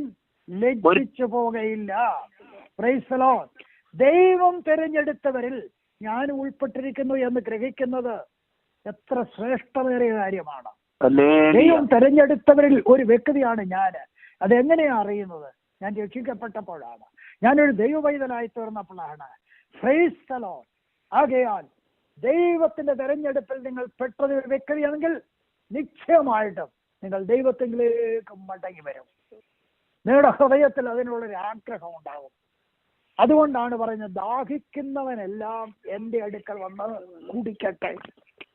ലജ്ജിച്ചു പോകുകയില്ല. Price the Lord. ദൈവം തിരഞ്ഞെടുത്തവരിൽ ഞാൻ ഉൾപ്പെട്ടിരിക്കുന്നു എന്ന് ഗ്രഹിക്കുന്നത് എത്ര ശ്രേഷ്ഠമേറിയ കാര്യമാണ്. ദൈവം തിരഞ്ഞെടുത്തവരിൽ ഒരു വ്യക്തിയാണ് ഞാൻ. അതെങ്ങനെയാ അറിയുന്നത്? ഞാൻ രക്ഷിക്കപ്പെട്ടപ്പോഴാണ്, ഞാനൊരു ദൈവവൈതലായി തീർന്നപ്പോഴാണ്. Praise the Lord. ആകയാൽ ദൈവത്തിന്റെ തെരഞ്ഞെടുപ്പിൽ നിങ്ങൾ പെട്ടത് ഒരു വ്യക്തിയാണെങ്കിൽ നിശ്ചയമായിട്ടും നിങ്ങൾ ദൈവത്തിലേക്ക് മടങ്ങി വരും. നിങ്ങളുടെ ഹൃദയത്തിൽ അതിനുള്ളൊരു ആഗ്രഹം ഉണ്ടാകും. അതുകൊണ്ടാണ് പറയുന്നത്, ദാഹിക്കുന്നവനെല്ലാം എൻ്റെ അടുക്കൽ വന്ന് കുടിക്കട്ടെ.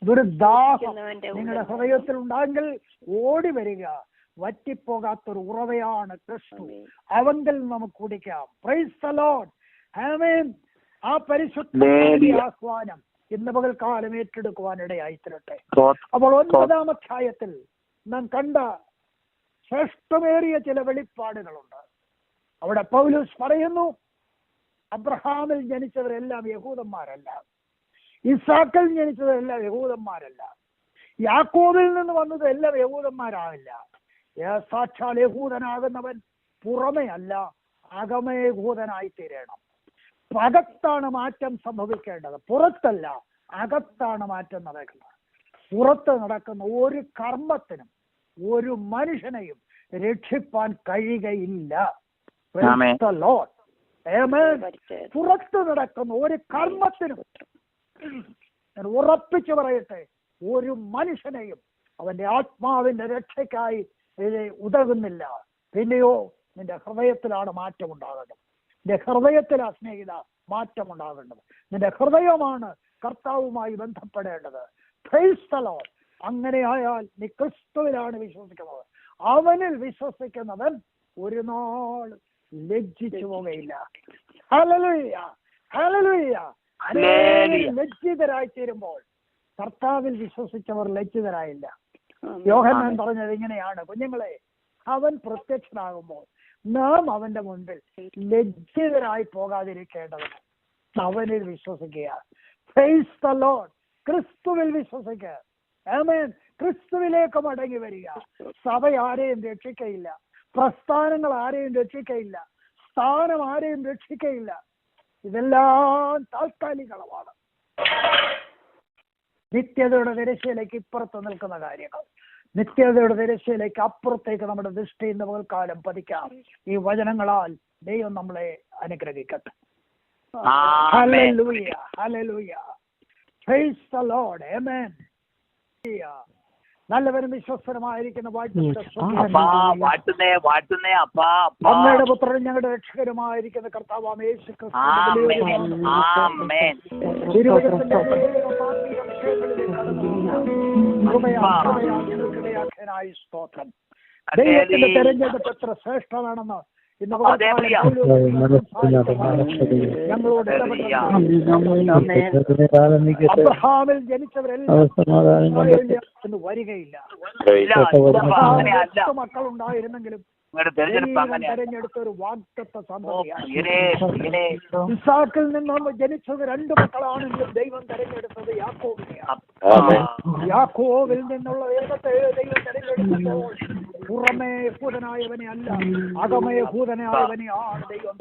ഇതൊരു ദാഹം നിങ്ങളുടെ ഹൃദയത്തിൽ ഉണ്ടായെങ്കിൽ ഓടി വരിക. വറ്റിപ്പോകാത്തൊരു ഉറവയാണ് ക്രിസ്തു. അവങ്കിൽ നമുക്ക് കുടിക്കാം. Praise the Lord. ആമേൻ. ആ പരിശുദ്ധ ആഹ്വാനം ഇന്ന് പകൽക്കാലം ഏറ്റെടുക്കുവാനിടയായി തീരട്ടെ. അപ്പോൾ 9-ാം അധ്യായത്തിൽ നാം കണ്ട ശ്രേഷ്ഠമേറിയ ചില വെളിപ്പാടുകളുണ്ട്. അവിടെ പൗലോസ് പറയുന്നു, അബ്രഹാമിൽ ജനിച്ചവരെല്ലാം യഹൂദന്മാരല്ല, ഇസാക്കിൽ ജനിച്ചവരെല്ലാം യഹൂദന്മാരല്ല, യാക്കോബിൽ നിന്ന് വന്നത് എല്ലാം യഹൂദന്മാരാവില്ല. സാക്ഷാൽ യഹൂദനാകുന്നവൻ പുറമേ അല്ല, അകമേ യഹൂദനായി തീരണം. അകത്താണ് മാറ്റം സംഭവിക്കേണ്ടത്, പുറത്തല്ല. അകത്താണ് മാറ്റം നടക്കുന്നത്. പുറത്ത് നടക്കുന്ന ഒരു കർമ്മത്തിനും ഒരു മനുഷ്യനെയും രക്ഷിപ്പാൻ കഴിയുകയില്ല. ആമേൻ. Praise the Lord. Amen. പുറത്തു നടക്കുന്ന ഒരു കർമ്മത്തിനും ഞാൻ ഉറപ്പിച്ചു പറയട്ടെ, ഒരു മനുഷ്യനെയും അവന്റെ ആത്മാവിന്റെ രക്ഷയ്ക്കായി ഉതകുന്നില്ല. പിന്നെയോ നിന്റെ ഹൃദയത്തിലാണ് മാറ്റമുണ്ടാകേണ്ടത്. നിന്റെ ഹൃദയത്തിലാണ് സ്നേഹിത മാറ്റമുണ്ടാകേണ്ടത്. നിന്റെ ഹൃദയമാണ് കർത്താവുമായി ബന്ധപ്പെടേണ്ടത്. Praise the Lord. അങ്ങനെയായാൽ നീ ക്രിസ്തുവിലാണ് വിശ്വസിക്കുന്നത്. അവനിൽ വിശ്വസിക്കുന്നവൻ ഒരു നാൾ ലജ്ജിച്ചു പോകയില്ല. Hallelujah, hallelujah. ലജ്ജിതരായി തീരുമ്പോൾ കർത്താവിൽ വിശ്വസിച്ചവർ ലജ്ജിതരായില്ല. യോഹന്നാൻ പറഞ്ഞത് ഇങ്ങനെയാണ്, കുഞ്ഞുങ്ങളെ, അവൻ പ്രത്യക്ഷനാകുമ്പോൾ നാം അവന്റെ മുൻപിൽ ലജ്ജിതരായി പോകാതിരിക്കേണ്ടതിന് അവനിൽ വിശ്വസിക്കുക. Praise the Lord. ക്രിസ്തുവിൽ വിശ്വസിക്കുക. ആമേൻ. ക്രിസ്തുവിലേക്ക് മടങ്ങി വരിക. സഭ ആരെയും രക്ഷിക്കയില്ല, പ്രസ്ഥാനങ്ങൾ ആരെയും രക്ഷിക്കയില്ല, സ്ഥാനം ആരെയും രക്ഷിക്കയില്ല. ഇതെല്ലാം താൽക്കാലികമാണ്. നിത്യതയുടെ തിരശ്ശീലയ്ക്ക് ഇപ്പുറത്ത് നിൽക്കുന്ന കാര്യങ്ങൾ, നിത്യതയുടെ തിരശ്ശീലയ്ക്ക് അപ്പുറത്തേക്ക് നമ്മുടെ ദൃഷ്ടി ഇന്ന് പകൽക്കാലം പതിക്കാം. ഈ വചനങ്ങളാൽ ദൈവം നമ്മളെ അനുഗ്രഹിക്കട്ടെ. Hallelujah, hallelujah. Praise the Lord. Amen. നല്ലവരും വിശ്വസ്തനുമായിരിക്കുന്ന അമ്മയുടെ പുത്രനും ഞങ്ങളുടെ രക്ഷകരുമായിരിക്കുന്ന കർത്താവാം യേശു ക്രിസ്തുവിനായി സ്തോത്രം. ദൈവത്തിന്റെ തെരഞ്ഞെടുപ്പ് എത്ര ശ്രേഷ്ഠമാണെന്ന് ഇന്ന് ഞങ്ങളോട് അബ്രഹാമിൽ ജനിച്ചവരെല്ലാം എന്ന് വരികയില്ല. മക്കളുണ്ടായിരുന്നെങ്കിലും തെരഞ്ഞെടുത്ത ഒരു വാഗ്ദത്ത സന്തതിയാണ്. ഇസാക്കിൽ നിന്നും ജനിച്ചത് 2 മക്കളാണെങ്കിലും ദൈവം തെരഞ്ഞെടുത്തത് യാക്കോബിനെയാണ്. യാക്കോബിൽ നിന്നുള്ള ദൈവത്തെ ദൈവം തെരഞ്ഞെടുത്തപ്പോൾ പുറമേ ഭൂതനായവനെ അല്ല, അകമേ ഭൂതനായവനെയാണ് ദൈവം.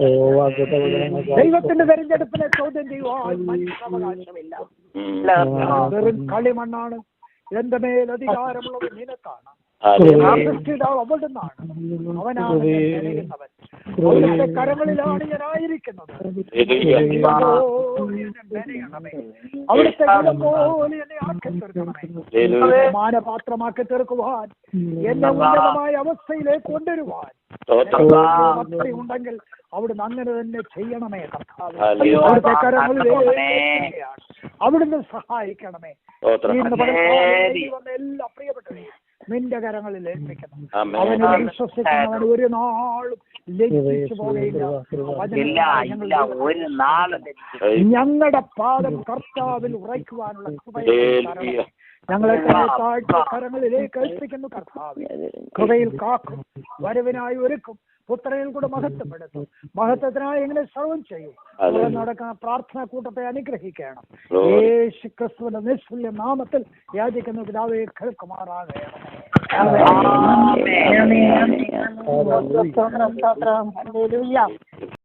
ദൈവത്തിന്റെ തെരഞ്ഞെടുപ്പിനെ ചോദ്യം ചെയ്യുവാൻ മനുഷ്യാവകാശമില്ല. വെറും കളിമണ്ണാണ്. എന്റെ മേൽ അധികാരമുള്ളത് നിനക്കാണ്. അവിടുന്നാണ്, അവനാണ് പറയുന്നവൻ. അവിടുത്തെ കരങ്ങളിലാണ് ഞാനായിരിക്കുന്നത്. അവിടുത്തെ പോലെ എന്നെ ആക്കി തീർക്കണമേ. മാനപാത്രമാക്കി തീർക്കുവാൻ, എന്നെ ഉന്നതമായ അവസ്ഥയിലേക്ക് കൊണ്ടുവരുവാൻ ഉണ്ടെങ്കിൽ അവിടുന്ന് അങ്ങനെ തന്നെ ചെയ്യണമേ. അവിടുത്തെ കരങ്ങളിലേക്ക് അവിടുന്ന് സഹായിക്കണമേ. എല്ലാ പ്രിയപ്പെട്ടവരെ നിന്റെ കരങ്ങളിൽ ഏൽപ്പിക്കണം. അവനെ വിശ്വസിക്കുന്നവൻ ഒരു നാളും ലജ്ജിച്ചു പോകയില്ല. ഞങ്ങളുടെ പാദം കർത്താവിൽ ഉറയ്ക്കുവാനുള്ള കൃപയെ ഞങ്ങളെ കരങ്ങളിലേക്ക് ഏൽപ്പിക്കുന്നു. കർത്താവ് കൃപയിൽ കാക്കും, വരവിനായി ഒരുക്കും, പുത്രനിൽ കൂടെ മഹത്വപ്പെടുത്തും, മഹത്വത്തിനായി എങ്ങനെ സർവം ചെയ്യും. നടക്കുന്ന പ്രാർത്ഥനാ കൂട്ടത്തെ അനുഗ്രഹിക്കണം. യേശു ക്രിസ്തുവിന്റെ നിസ്തുല്യ നാമത്തിൽ യാചിക്കുന്ന പിതാവേ കേൾക്കുമാറാകണം.